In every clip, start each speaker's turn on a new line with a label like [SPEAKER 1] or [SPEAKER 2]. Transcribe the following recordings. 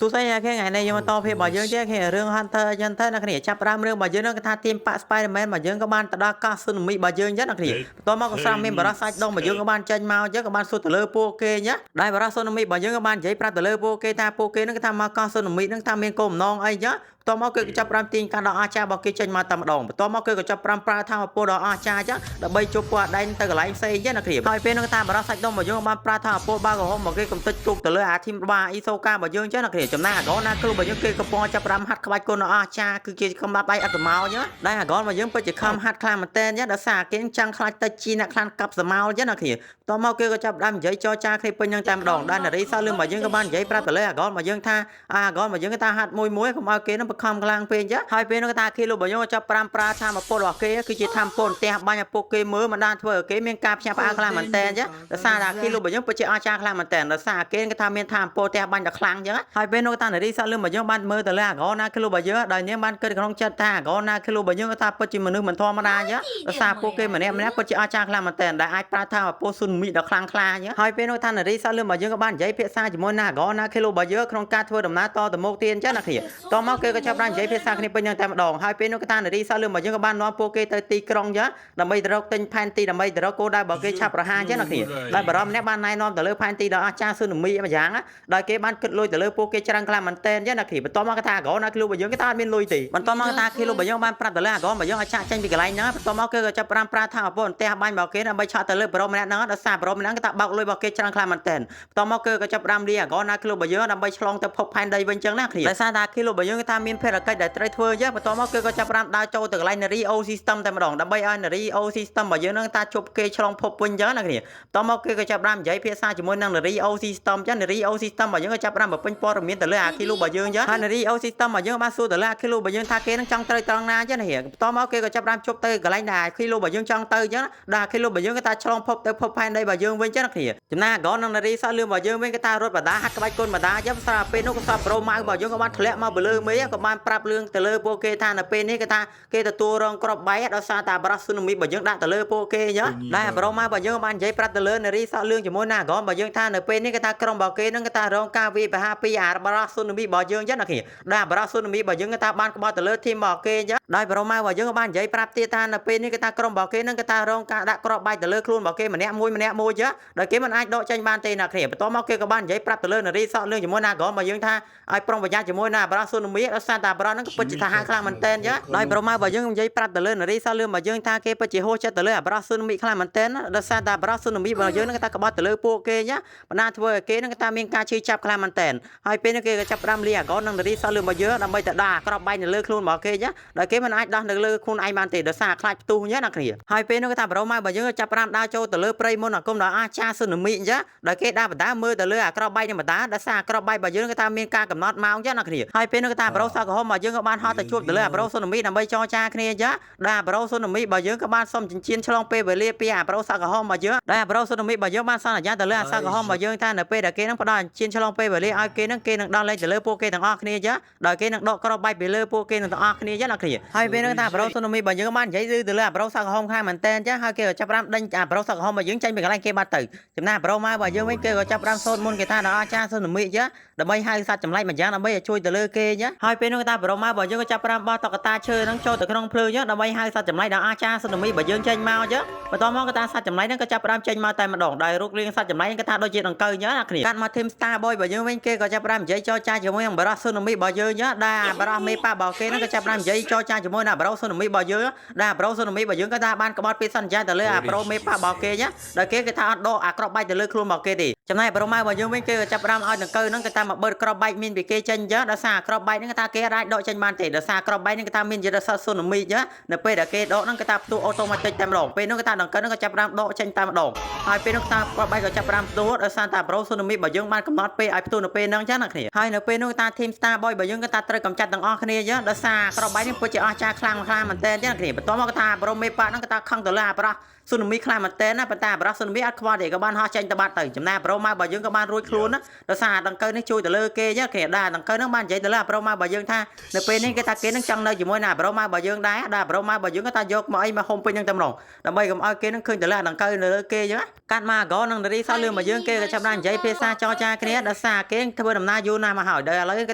[SPEAKER 1] สุดท้ายแค่ไงในยมตอเพียบเยอะแยะแค่เรื่องฮันเตอร์ยันเตอร์นักเรียนจับรามเรื่องบเยอะนักท่าทีมปะสไปเดอร์แมนบเยอะกับบ้านตะดากาซึนมีบเยอะยันนักเรียนต่อมาก็สร้างเมมบาราไซดองบเยอะกับบ้านเจนมาเยอะกับบ้านสุดตะเลโปเกเนี้ยได้บาราซึนมีบเยอะกับบ้านใหญ่ปราตะเลโปเกท่าโปเกนักท่ามากาซึนมีนักท่าเมียนกลมน้องไอ้เนี้ยต่อมาคือจับรามตีนการดอกอาชาบอกเกจันมาตามดองต่อมาคือจับรามปลาทำปูดอกอาชาจ้ะดับใบจุปวดได้ตั้งแต่ไหลเสียนักเรียนคอยเป็นนักท่าบาราไซดองบเยอะกับบ้านปลาทำปูบ้ากับห้องบอกเกกำตัดจุกตะเลอาทิมบ้าอิโซกาบเยอะจ้ะนักเรียนจำหน้าก็น่าคือ យើងគេកំពុងចាប់រំហាត់ក្បាច់គុណអាចារ្យគឺជាកំបាប់ដៃអត់ស្មោញដែរអាកនមកយើងពិតជាខំហាត់ខ្លាំងមែនតើដល់សារគេចង់ខ្លាចទៅជីអ្នកខ្លាំងកាប់ស្មោចឹងណាគ្នាតមកគេក៏ចាប់ដើមនិយាយចរចាគ្នាពេញនឹងតែម្ដងដែរនារីសោះលឿនមកយើងក៏បាននិយាយប្រាប់ទៅលើអាកនមកយើងថាអាកនមកយើងថាហាត់មួយមួយកុំឲ្យគេនឹងបខំខ្លាំងពេកចឹងហើយពេលនោះថាគេលោកមកយើងចាប់5ប្រាថាមកពលរបស់គេគឺជាធម្មពលផ្ទះបាញ់ឲ្យពួកគេមើលមិនបានធ្វើឲ្យគេមានការភ្ញាក់ផ្អើលខ្លាំងមែនតើចឹងដល់សារថាគេលោកមកយើងពិតជាអាចារ្យខ្លាំងមែនតើដល់សារគេគេថាមានធម្មពលផ្ទះបាញ់ដល់ខ្លាំងចឹងហើយពេលនោះថានារីសោះលឿនមកយើងបានមើលទៅលើអាកនណាគឺលោកមកយើងដោយនាងបានគិតក្នុងចិត្តថាអាកនណាគឺលោកមកយើងថាពិតជាមនុស្សមិនធម្មតាចឹងដល់សារពួកគេម្នាក់ពិតជាអាចារ្យខ្លាំងមែនតើដែលអាចប្រើថាពលស៊ុនមីដល់ខ្លាំងខ្លាចឹងហើយពេលនោះថានារីសោះលឿនមកយើងក៏បាននិយាយភាសាជាមួយណាអាកនណាគឺលោកមកយើងក្នុងការធ្វើដំណើរតទៅមុខទៀតចឹងណាគ្នាតមកគេក៏ចាប់បាននិយាយភាសាគ្នាពេញនឹងតែម្ដងហើយពេលនោះក៏ថានារីសោះលឿនមកយើងក៏បាននាំពួកគេទៅទីក្រុងចឹងដើម្បីទៅរកទិញផែនទីដើម្បីទៅរកគោលដៅរបស់គេឆាប់រហ័សចឹងណាគ្នាដែលបារម្ភម្នាក់បានណែនាំទៅលើផែនទីដល់អាចារ្យស៊ុនមីម្យ៉ាងដោយគេបានគិតលុយទៅលើពួកគេច្រើនខ្លាំងមែនតើចឹងណាគ្នាបន្ទាប់មកក៏ថាអាកនណាគឺលោកមកយើងក៏ថាអត់មានលុយទេបន្ទាប់មកថាគេលោកមកយើងបានប្រាប់ទៅលើអាកនមកយើងឲ្យឆាក់ចេញពីកន្លែងហ្នឹងបន្ទាប់មកគេក៏ចាប់ប្រាថាអពន្ធផ្ទះបាញ់របស់គេដើម្បីឆាក់ទៅលើប្រុសម្នាក់ហ្នឹងដល់សារប្រុសម្នាក់ក៏ថាបោកលុយរបស់គេច្រើនខ្លាំងមែនតើបន្ទាប់មកគេក៏ចាប់លាអាកនណាគឺលោកមកយើងដើម្បីឆ្លងទៅភពផែនដីវិញចឹងណាគ្នាដោយសារថាគេលោកមកយើងថាមានភារកិច្ចដែលត្រូវធ្វើចឹងបន្ទាប់មកគេក៏ចាប់ដើរចូលទៅកន្លែង Nario System តែម្ដងដើម្បីឲ្យ Nario System របស់យើងហ្នឹងថាជប់គេឆ្លងភពវិញចឹងណាគ្នាបន្ទាប់មកគេក៏ចាប់និយាយភាសាជាមួយនឹង Nario System ចឹង Nario System របស់យើងក៏ចាប់បំពេញព័ត៌មានទៅលើអាគីលូរបស់យើងចឹងហើយ Nario System របស់យើងបានសួរទៅលើអាគីលូរបស់យើងថាគេនឹងចង់ត្រូវត្រង់ណាចឹងណាបន្ទាប់មកគេក៏ចាប់ជប់ទៅកន្លែងដែលអាគីលូរបស់យើងចង់ទៅចឹងដែលអាគីលូរបស់យើងក៏ថាឆ្លងភពទៅភពផែនដីរបស់យើងវិញចឹងណាគ្នាចំណាអាកននឹង Nario សោះលឿនរបស់យើងវិញក៏ថារត់បដាហាត់ក្បាច់គុណបដាចឹងស្រាប់ពេលនោះក៏សពប្រូម៉ៅរបស់យើងក៏បានធ្លាក់មកលើមេក៏បានប្រាប់លឿងទៅលើពួកគេថានៅពេលនេះគេថាគេទទួលរងក្របបែកដោយសារតែបារ៉ាស៊ូណាមីរបស់យើងដាក់ទៅលើពួកគេចឹងដែលប្រូម៉ៅរបស់យើងបាននិយាយប្រាប់ទៅលើ Nario សោះលឿងជាមួយណាអាកនរបស់យើងថានៅពេលនេះគេថាក្រុមរបស់គេនឹងគេថារងការវាយប្រហារពីអាបារ៉ាស៊ូណាមីរបស់យើងចឹងណាគ្នាដែលបារ៉ាស៊ូណាមីរបស់យើងគេថាបានក្បត់ទៅលើធីមរបស់គេចឹងដោយប្រូម៉ៅរបស់យើងក៏បាននិយាយប្រាប់ទៀតថានៅពេលនេះគេថាក្រុមរបស់គេនឹងគេថារងការដាក់ក្របបែកទៅលើខ្លួនរបស់គេម្នាក់មួយចឹងដោយគេមិនអាចដកចេញបានទេណាគ្នាបន្ទាប់មកគេក៏បាននិយាយប្រាប់ទៅលើ Nario សោះលឿងជាមួយណាអាកនរបស់យើងថាឲ្យប្រុងប្រយ័ត្នជាមួយណាបារ៉ាស៊ូណាមីដោយសារតែបារ៉ាហ្នឹងក៏ពិតជាថាហាខ្លាំងមែនតើចឹងដោយប្រូម៉ៅរបស់យើងនិយាយប្រាប់ទៅលើ Nario សោះលឿងរបស់យើងថាគេពិតជាហួសចិត្តទៅលើបារ៉ាស៊ូណាមីខ្លាំងមែនតើដោយសារតែបារ៉ាស៊ូណាមីរបស់យើងនឹងគេថាក្បត់ទៅលើពួកគេចឹងបណ្ដាធ្វើឲ្យគេនឹងគេថាមានការជឿចាប់ខ្លាំងមែនតើហើយពេលនេះគេក៏ចាប់លាអាកននឹង Nario សោះលឿងរបស់យើងដើម្បីទៅដាក់ក្របបែកនៅលើខ្លួនរបស់គេចឹងដោយគេមិនអាចដោះនៅលើខ្លួនឯងបានទេដោយសារខ្លាចផ្ទុះចឹងណាគ្នាហើយពេលនោះគេថាប្រូម៉ៅរបស់យើងចាប់ដើរចូលទៅលើព្រៃមុនអាគមដល់អាចារ្យស៊ូណាមីចឹងដោយគេដាក់បណ្ដាមើលទៅលើអាក្របបែកនេះបណ្ដាដោយសារក្របបែករបស់យើងគេថាមានការកំណត់ម៉ោងចឹងណាគ្នាហើយពេលនោះគេថាប្រូសកហមរបស់យើងក៏បានហត់ទៅជួបទៅលើអាប្រូស៊ូណាមីដើម្បីចរចាគ្នាចឹងដែលអាប្រូស៊ូណាមីរបស់យើងក៏បានសុំចិញ្ចៀនឆ្លងពេលវេលាពីអាប្រូសកហមរបស់យើងដែលអាប្រូស៊ូណាមីរបស់យើងបានសន្យាទៅលើអាសកហមរបស់យើងថានៅពេលដែលគេនឹងផ្ដល់ចិញ្ចៀនឆ្លងពេលវេលាឲ្យគេនឹងដោះលែងទៅលើពួកគេទាំងអស់គ្នាចឹងដោយគេនឹងដកក្របបែកពីលើពួកគេទាំងអស់គ្នាចឹងណាគ្នាហើយពេលនោះថាអាប្រូស៊ូណាមីរបស់យើងបាននិយាយទៅលើអាប្រូសកហមខាងមែនតើចឹងហើយគេក៏ចាប់ដេញអាប្រូសកហមរបស់យើងចេញពីកន្លែងគេបាត់ទៅចំណាអាប្រូម៉ៅរបស់យើងវិញគេក៏ចាប់សូត្រមុនគេថាដល់អាចារ្យស៊ូណាមីចឹងដើម្បីហៅសត្វចម្លែកមួយយ៉ាងដើម្បីឲ្យជួយទៅលើគេចឹងហើយពេលនោះថាប្រូម៉ៅរបស់យើងក៏ចាប់បោះតុក្កតាឈើហ្នឹងចូលទៅក្នុងភ្លើងចឹងដើម្បីហៅសត្វចម្លែកដល់អាចារ្យស៊ូណាមីរបស់យើងចេញមកចឹងបន្ទាប់មកក៏ថាសត្វចម្លែកហ្នឹងក៏ចាប់ចេញមកតែម្ដងដោយរូបរាងសត្វចម្លែកគេថាដូចជាដង្កូវចឹងណាគ្នាកាត់មកធីម Star Boy របស់យើងវិញគេក៏ចាប់និយាយចរចាជាមួយនឹងបារ៉ាស៊ូណាមីរបស់យើងចឹងដែលបារ៉ាមេប៉ារបស់គេហ្នឹងក៏ចាប់និយាយចរចាជាមួយនឹងបារ៉ាស៊ូណាមីរបស់យើងដែលបារ៉ាស៊ូណាមីរបស់យើងក៏ថាបានក្បត់ពីសន្យាទៅលើអាប្រូមេប៉ារបស់គេចឹងដោយគេថាអត់ដកអាក្របបែកទៅលើខ្លួនរបស់គេទេចំណែកប្រូម៉ៅរបស់យើងវិញគេក៏ចាប់ឲ្យដង្កូវហ្នឹងគេថាមកបឺតក្របបែកមានពីគេចេញចឹងដោយសារក្របបែកហ្នឹងគេថាគេអាចដកចេញបានទេដោយសារក្របបែកហ្នឹងគេថាមានយន្តសាស្ត្រស៊ូណាមីចឹងនៅពេលដែលគេដកហ្នឹងគេថាផ្ទុះអូតូម៉ាទិកតែម្ដងពេលនោះគេថាដង្កូវហ្នឹងក៏ចាប់ដកចេញតែម្ដងហើយពេលនោះគេថាក្របបែកក៏ចាប់ផ្ទុះដោយសារតែប្រូស៊ូណាមីរបស់យើងបានកំណត់ពេលឲ្យផ្ទុះនៅពេលហ្នឹងចឹងណាគ្នាហើយនៅពេលនោះគេថាធីម Star Boy របស់យើងគេថាត្រូវកម្ចាត់ទាំងអស់គ្នាចឹងដោយសារក្របបែកនេះពិតជាអស្ចារ្យខ្លាំងមែនតើចឹងណាគ្នាបន្ទាប់មកគេថាប្រូមេប៉ាហ្នឹងគេថាខឹងទៅលើអាប្រូ ស៊ូណាមីខ្លាំងមែនតើណាប៉ុន្តែបរិសុទ្ធស៊ូណាមីអត់ខ្វល់ទេក៏បានហោះចេញទៅបាត់ទៅចំណាប្រូម៉ៅបើយើងក៏បានរួចខ្លួនណាដោយសារដង្កូវនេះជួយទៅលើគេចឹងគេដែរដង្កូវហ្នឹងបាននិយាយទៅលើប្រូម៉ៅបើយើងថានៅពេលនេះគេថាគេនឹងចង់នៅជាមួយណាប្រូម៉ៅបើយើងដែរដែរប្រូម៉ៅបើយើងក៏ថាយកមកអីមកហុំពេញហ្នឹងតែម្ដងដើម្បីកុំឲ្យគេនឹងឃើញទៅលើដង្កូវនៅលើគេចឹងកាត់មកក៏នឹងនារីសោះលឿនមកយើងគេក៏ចាប់បាននិយាយភាសាចរចាគ្នាដោយសារគេធ្វើដំណើរយូរណាស់មកហើយដល់ឥឡូវគេ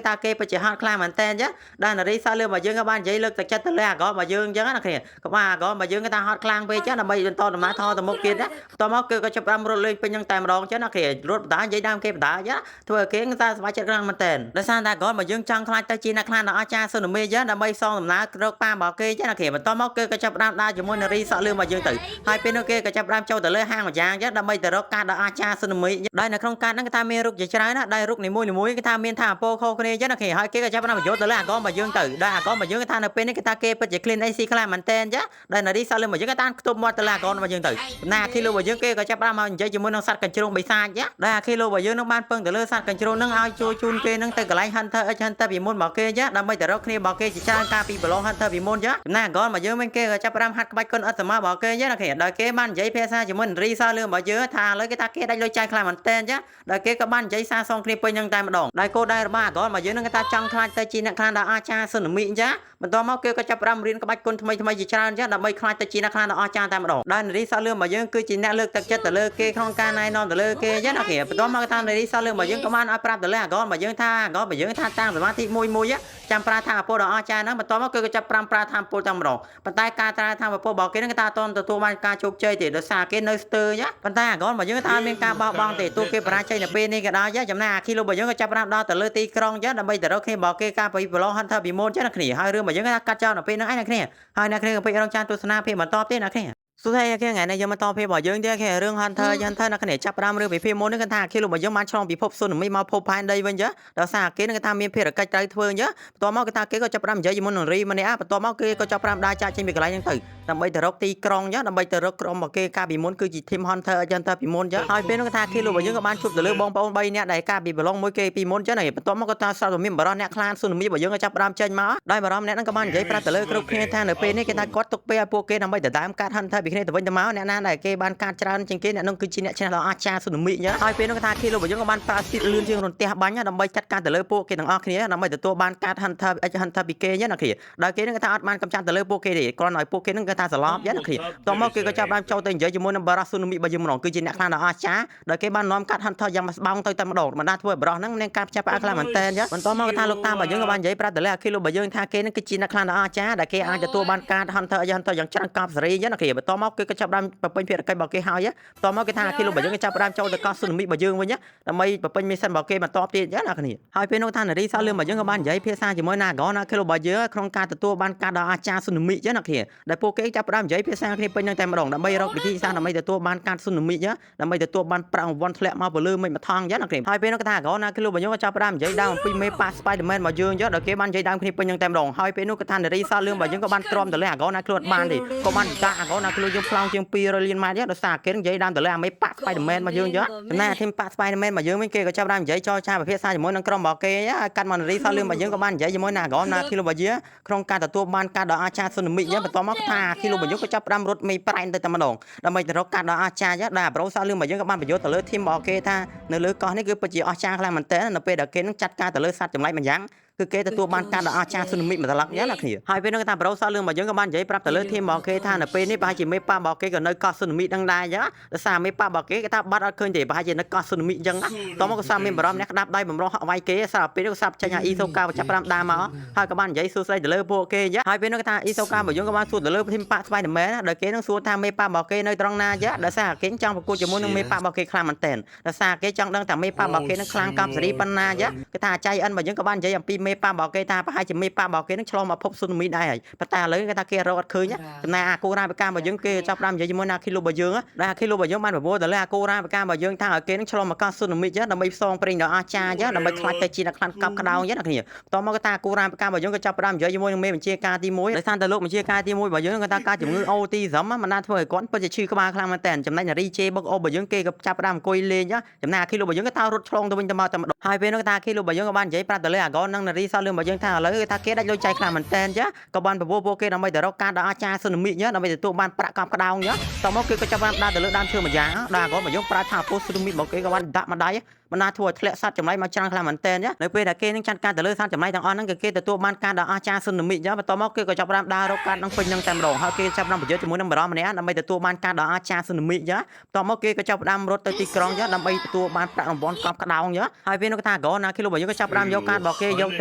[SPEAKER 1] ថាគេពិតជាហត់ខ្លាំងមែនតើចឹងដែរនារីសោះលឿនមកយើងក៏បាននិយាយលើកទឹកចិត្តទៅលើអាក៏មកយើងចឹងណាគ្នាក៏បានអាក៏មកយើងគេថាហត់ខ្លាំងពេកចឹងដើម្បីបន្តដំណើរថតទៅមុខទៀតណាតមកគឺក៏ចាប់បានរត់លេងពេញហ្នឹងតែម្ដងចឹងណាគេរត់បណ្ដានិយាយដើមគេបណ្ដាចឹងធ្វើឲ្យគេថាសប្បាយចិត្តខ្លាំងមែនតើដោយសារតែក៏មកយើងចង់ខ្លាចទៅជាអ្នកខ្លាំងដល់អស្ចារ្យស៊ូណាមីចឹងដើម្បីសងដំណើររកប៉ារបស់គេចឹងណាគេបន្តមកគឺក៏ចាប់បានដើរជាមួយនារីសក់លឿនមកយើងទៅហើយពេលនោះគេក៏ចាប់បានចូលទៅលើហាងម្យ៉ាងចឹងដើម្បីទៅរកកាតដល់អស្ចារ្យស៊ូណាមីដែលនៅក្នុងកាតហ្នឹងគេថាមានរូបជាច្រើនណាដែលរូបនីមួយៗគេថាមានថាអពោខុសគ្នាចឹងណាគេហើយគេក៏ចាប់បានបញ្យល់ទៅលើអាក៏មកយើងទៅដែលអាក៏មកយើងគេថានៅពេលនេះគេថាគេពិតជា clean AC ខ្លាំងមែនតើចឹងដែលនារីសក់លឿនមកយើងគេថាខ្ទប់មាត់ទៅលើអាក៏មកយើងទៅណាអាគីឡូរបស់យើងគេក៏ចាប់បានមកនិយាយជាមួយនឹងសត្វកញ្ជ្រោងបិសាចចឹងដែលអាគីឡូរបស់យើងនឹងបានពឹងទៅលើសត្វកញ្ជ្រោងហ្នឹងឲ្យជួយជូនគេហ្នឹងទៅកន្លែង Hunter X Hunter ពីមុនមកគេចឹងដើម្បីទៅរកគ្នារបស់គេជាច្រើនការពីប្រឡង Hunter ពីមុនចឹងណាអាក៏មកយើងមិនគេក៏ចាប់បានហាត់ក្បាច់គុនអត់សមរបស់គេចឹងណាគេដល់គេបាននិយាយភាសាជាមួយនារីសក់លឿនរបស់យើងថាឥឡូវគេថាគេដាច់លុយចាយខ្លាំងមែនតើចឹងដល់គេក៏បាននិយាយសារសងគ្នាពេញហ្នឹងតែម្ដងដែលគោលដៅរបស់អាក៏មកយើងនឹងគេថាចង់ខ្លាចទៅជាអ្នកខ្លាំងដល់អស្ចារ្យស៊ូណាមីចឹងបន្ទាប់មកគេក៏ចាប់បានរៀនក្បាច់គុនថ្មីជាច្រើនចឹងដើម្បីខ្លាចទៅជាអ្នកខ្លាំងដល់អស្ចារ្យតែម្ដងដែលនារីសក់លឿនរបស់យើងគឺជាអ្នកលើកទឹកចិត្តទៅលើគេក្នុងការណែនាំទៅលើគេចឹងណាគេបន្ទាប់មកថានារីសក់លឿនរបស់យើងក៏បានឲ្យប្រាប់ទៅលើអាក៏មកយើងថាអាក៏មកយើងថាតាមសមាធិមួយចាំប្រើថាអពរដល់អស្ចារ្យហ្នឹងបន្ទាប់មកគឺក៏ចាប់ប្រើថាអពរតែម្ដងប៉ុន្តែការប្រើថាអពររបស់គេហ្នឹងគេថាអត់ទទួលបានការជោគជ័យទេដោយសារគេនៅស្ទើរចឹងប៉ុន្តែអាក៏មកយើងថាមានការបោះបង់ទេទោះគេបរាជ័យនៅពេលនេះក៏ដោយចំណែកអាគីឡូរបស់យើងក៏ចាប់បានដល់ទៅលើទីក្រុងចឹងដើម្បីទៅរកគ្នារបស់គេការពីប្រឡង Hunter ពីមុនចឹងណាគ្នាហើយរឿងរបស់យើងថាកាត់ចោលនៅពេលហ្នឹងឯណាគ្នាហើយអ្នកគ្នាក៏ពេចរងចាំទស្សនាភាពបន្តទៀតណាគ្នាសុខហើយគេថ្ងៃនេះយើងមកតភាពរបស់យើងទៀតគេរឿង Hunter អ្នកគ្នាចាប់5រឿងពីភាពមុននេះគេថាអាគីឡូរបស់យើងបានឆ្លងពិភពស៊ូណាមីមកភពផែនដីវិញចឹងដោយសារអាគេនឹងគេថាមានភារកិច្ចត្រូវធ្វើចឹងបន្ទាប់មកគេថាគេក៏ចាប់5និយាយជាមួយនឹងរីម្នាក់បន្ទាប់មកគេក៏ចាប់5ដើរចាក់ចេញពីកន្លែងហ្នឹងទៅដើម្បីទៅរកទីក្រុងចឹងដើម្បីទៅរកក្រុមរបស់គេកាលពីមុនគឺជា Team Hunter ពីមុនចឹងហើយពេលនោះគេថាអាគីឡូរបស់យើងក៏បានជួបទៅលើបងប្អូន3នាក់ដែលកាលពីប្រឡងមួយគេពីមុនចឹងហើយបន្ទាប់មកក៏ថាស្រាប់តែមានបរិសុទ្ធអ្នកខ្លានស៊ូណាមីរបស់យើងក៏ចាប់5ចេញមកដោយបរិសុទ្ធអ្នកហ្នឹងក៏បាននិយាយប្រាប់ទៅលើគ្រប់គ្នាថានៅពេលនេះគេថាគាត់ទុកពេលឲ្យពួកគេដើម្បីទៅដើមកាត់ Hunter ពីគ្នាទៅវិញទៅមកអ្នកណាដែលគេបានកាត់ច្រើនជាងគេអ្នកនោះគឺជាអ្នកឈ្នះដ៏អស្ចារ្យស៊ូណាមីចឹងហើយពេលនោះគេថាគីឡូរបស់យើងក៏បានប្រើស្ទីតលឿនជាងរន្ទះបាញ់ដើម្បីចាត់ការទៅលើពួកគេទាំងអស់គ្នាដើម្បីទទួលបានកាត់ Hunter X Hunter ពីគេចឹងណាគ្នាដល់គេនឹងគេថាអត់បានកំចាត់ទៅលើពួកគេទេគ្រាន់តែឲ្យពួកគេនឹងគេថាស្លាប់ចឹងណាគ្នាតោះមកគេក៏ចាប់បានចូលទៅនិយាយជាមួយនឹងបារ៉ាស៊ូណាមីរបស់យើងម្ដងគឺជាអ្នកខ្លាំងដ៏អស្ចារ្យដល់គេបាននាំកាត់ Hunter យ៉ាងស្បោងទៅតែម្ដងមិនដាធ្វើឲ្យបារ៉ាហ្នឹងមានការផ្ចាប់ផ្អើលខ្លាំងមែនតើចឹងបន្តមកគេថាលោកតារបស់យើងក៏បាននិយាយប្រាប់ទៅលើអាគីឡូរបស់យើងថាគេនឹងគឺជាអ្នកខ្លាំងដ៏អស្ចារ្យដែលគេអាចទទួលបានកាត់ Hunter X Hunter យ៉ាងច្រើនកប់សេរីចឹងណាគ្នាបន្តមកគេក៏ចាប់បានបំពេញភារកិច្ចរបស់គេហើយបន្តមកគេថាអាគីឡូរបស់យើងក៏ចាប់បានចូលទៅកោះស៊ូណាមីរបស់យើងវិញដើម្បីបំពេញមីសិនរបស់គេបន្តទៀតចឹងណាគ្នាហើយពេលនោះថានារីសក់លឿនរបស់យើងក៏បាននិយាយភាសាជាមួយណាក៏ណាគីឡូរបស់យើងក្នុងការទទួលបានកាត់ដ៏អស្ចារ្យស៊ូណាមីចឹងណាគ្នាដែលពួកគេចាប់បាននិយាយភាសាគ្នាពេញនឹងតែម្ដងដើម្បីរកវិធីសាស្ត្រដើម្បីទទួលបានកាត់ស៊ូណាមីដើម្បីទទួលបានប្រាក់រង្វាន់ធ្លាក់មកពីលើមិនមកថងចឹងណាគ្នាហើយពេលនោះគេថាក៏ណាគីឡូរបស់យើងក៏ចាប់បាននិយាយដើមអំពីមេប៉ា Spider-Man របស់យើងដល់គេបាននិយាយដើមគ្នាពេញនឹងតែម្ដងហើយពេលនោះគេថានារីសក់លឿនរបស់យើងក៏បានទ្រាំទៅលើអាក៏ណាខ្លួនបានទេក៏បានចាក់អាក៏ណាខ្លួនយើងផ្លោងជាង200លានម៉ែត្រដោយសារគេនិយាយដើមទៅលើអាមេប៉ា Spider-Man របស់យើងចំណែកអាធីមប៉ា Spider-Man របស់យើងវិញគេក៏ចាប់បាននិយាយចរចាប្រភេទសារជាមួយនឹងក្រុមរបស់គេកាត់មកនារីសក់លឿនរបស់យើងក៏បាននិយាយជាមួយណាក៏ណាគីឡូរបស់យើងក្នុងការទទួលបានការដ៏អស្ចារ្យស៊ូណាមីបន្ទាប់មកថាគីឡូរបស់យើងក៏ចាប់បានរត់មេប្រែនទៅតែម្ដងដើម្បីទៅរកការដ៏អស្ចារ្យដែលប្រូសក់លឿនរបស់យើងក៏បានបញ្យល់ទៅលើធីមរបស់គេថានៅលើកោះនេះគឺពិតជាអស្ចារ្យខ្លាំងមែនទែននៅពេលដែលគេនឹងចាត់ការទៅលើសត្វចម្លែកម្យ៉ាងគឺគេទទួលបានការដ៏អស្ចារ្យស៊ូណាមីមួយត្រឡប់យ៉ាងណាគ្នាហើយពេលនោះថាប្រូសក់លឿនរបស់យើងក៏បាននិយាយប្រាប់ទៅលើធីមរបស់គេថានៅពេលនេះប្រហែលជាមេប៉ារបស់គេក៏នៅកោះស៊ូណាមីដឹងដែរអញ្ចឹងដោយសារមេប៉ារបស់គេគេថាបាត់អត់ឃើញទេប្រហែលជានៅកោះស៊ូណាមីអញ្ចឹងតោះមកក៏សាមានបារម្ភអ្នកក្តាប់ដៃបំរុងវាយគេសារពេលនោះក៏សាប់ចេញអាអ៊ីសូកាចាប់5ដាមកហើយក៏បាននិយាយសួរស្ដីទៅលើពួកគេអញ្ចឹងហើយពេលនោះថាអ៊ីសូការបស់យើងក៏បានសួរទៅលើធីមប៉ា Spider-Man ដោយគេនឹងសួរថាមេប៉ារបស់គេនៅត្រង់ណាអញ្ចឹងដោយសារគេចង់ប្រកួតជាមួយនឹងមេប៉ារបស់គេខ្លាំងមែនទែនដោយសារគេចង់ដឹងថាមេប៉ារបស់គេនឹងខ្លាំងកប់សេរីប៉ុណ្ណាអញ្ចឹងគេថាចៃអិនរបស់យើងក៏បាននិយាយអំពីមេប៉ារបស់គេថាប្រហែលជាមេប៉ារបស់គេនឹងឆ្លងមកភពស៊ូណាមីដែរហើយប៉ុន្តែឥឡូវគេថាគេរកអត់ឃើញចំណែកអាគូរ៉ាបការបស់យើងគេចាប់ផ្ដើមនិយាយជាមួយណាគីឡូរបស់យើងដែលអាគីឡូរបស់យើងបានប្រមូលទៅលើអាគូរ៉ាបការបស់យើងថាឲ្យគេនឹងឆ្លងមកកោះស៊ូណាមីចឹងដើម្បីផ្សងព្រេងដល់អស្ចារ្យចឹងដើម្បីខ្លាចទៅជាអ្នកខ្លាំងកប់ក្តោងចឹងណាគ្នាបន្តមកគេថាអាគូរ៉ាបការបស់យើងក៏ចាប់ផ្ដើមនិយាយជាមួយនឹងមេបញ្ជាការទី1ដោយសារតែលោកបញ្ជាការទី1របស់យើងគាត់ថាការជំងឺ autism មិនណាធ្វើឲ្យគាត់ពិតជាឈឺក្បាលខ្លាំងមែនតើចំណែកនារីជេបុកអូរបស់យើងគេក៏ចាប់ផ្ដើមអង្គុយលេងចំណែកអាគីឡូរបស់យើងក៏ថារត់ឆ្លងទៅវិញទៅមកតែម្ដងហើយពេលនោះថាអាគីឡូរបស់យើងក៏បាននិយាយប្រាប់ទៅលើអាកននិងនារី រីសលឿនរបស់យើងថាឥឡូវថាគេដាច់លុយចែកខ្លាំងមែនតែនចាក៏បានប្រពោពួកគេដើម្បីទៅរកការដល់អាចារ្យស៊ូណាមីញ៉ាដើម្បីទទួលបានប្រាក់កប់ក្តោងញ៉ាតមកគេក៏ចាប់បានដើរទៅលើដើមឈើម្យ៉ាងដល់ក៏មកយើងប្រើថាពោស៊ូណាមីរបស់គេក៏បានដាក់ម្ដាយបណ្ណាធ្វើឲ្យធ្លាក់សត្វចម្លែកមកច្រើនខ្លាំងមែនតែនណានៅពេលដែលគេនឹងចាត់ការទៅលើសត្វចម្លែកទាំងអស់ហ្នឹងគឺគេទទួលបានការដល់អាចារ្យស៊ូណាមីញ៉ាបន្តមកគេក៏ចាប់បានដើររកការនឹងពេញនឹងតែម្ដងហើយគេចាប់បានប្រយុទ្ធជាមួយនឹងបរិមម្នាក់ដើម្បីទទួលបានការដល់អាចារ្យស៊ូណាមីញ៉ាបន្តមកគេក៏ចាប់បានរត់ទៅទីក្រុងញ៉ាដើម្បីទទួលបានប្រាក់រង្វាន់កប់ក្តោងញ៉ាហើយពេលនោះថាក៏ណាគេលោករបស់យើងក៏ចាប់បានយកការរបស់គេយកទ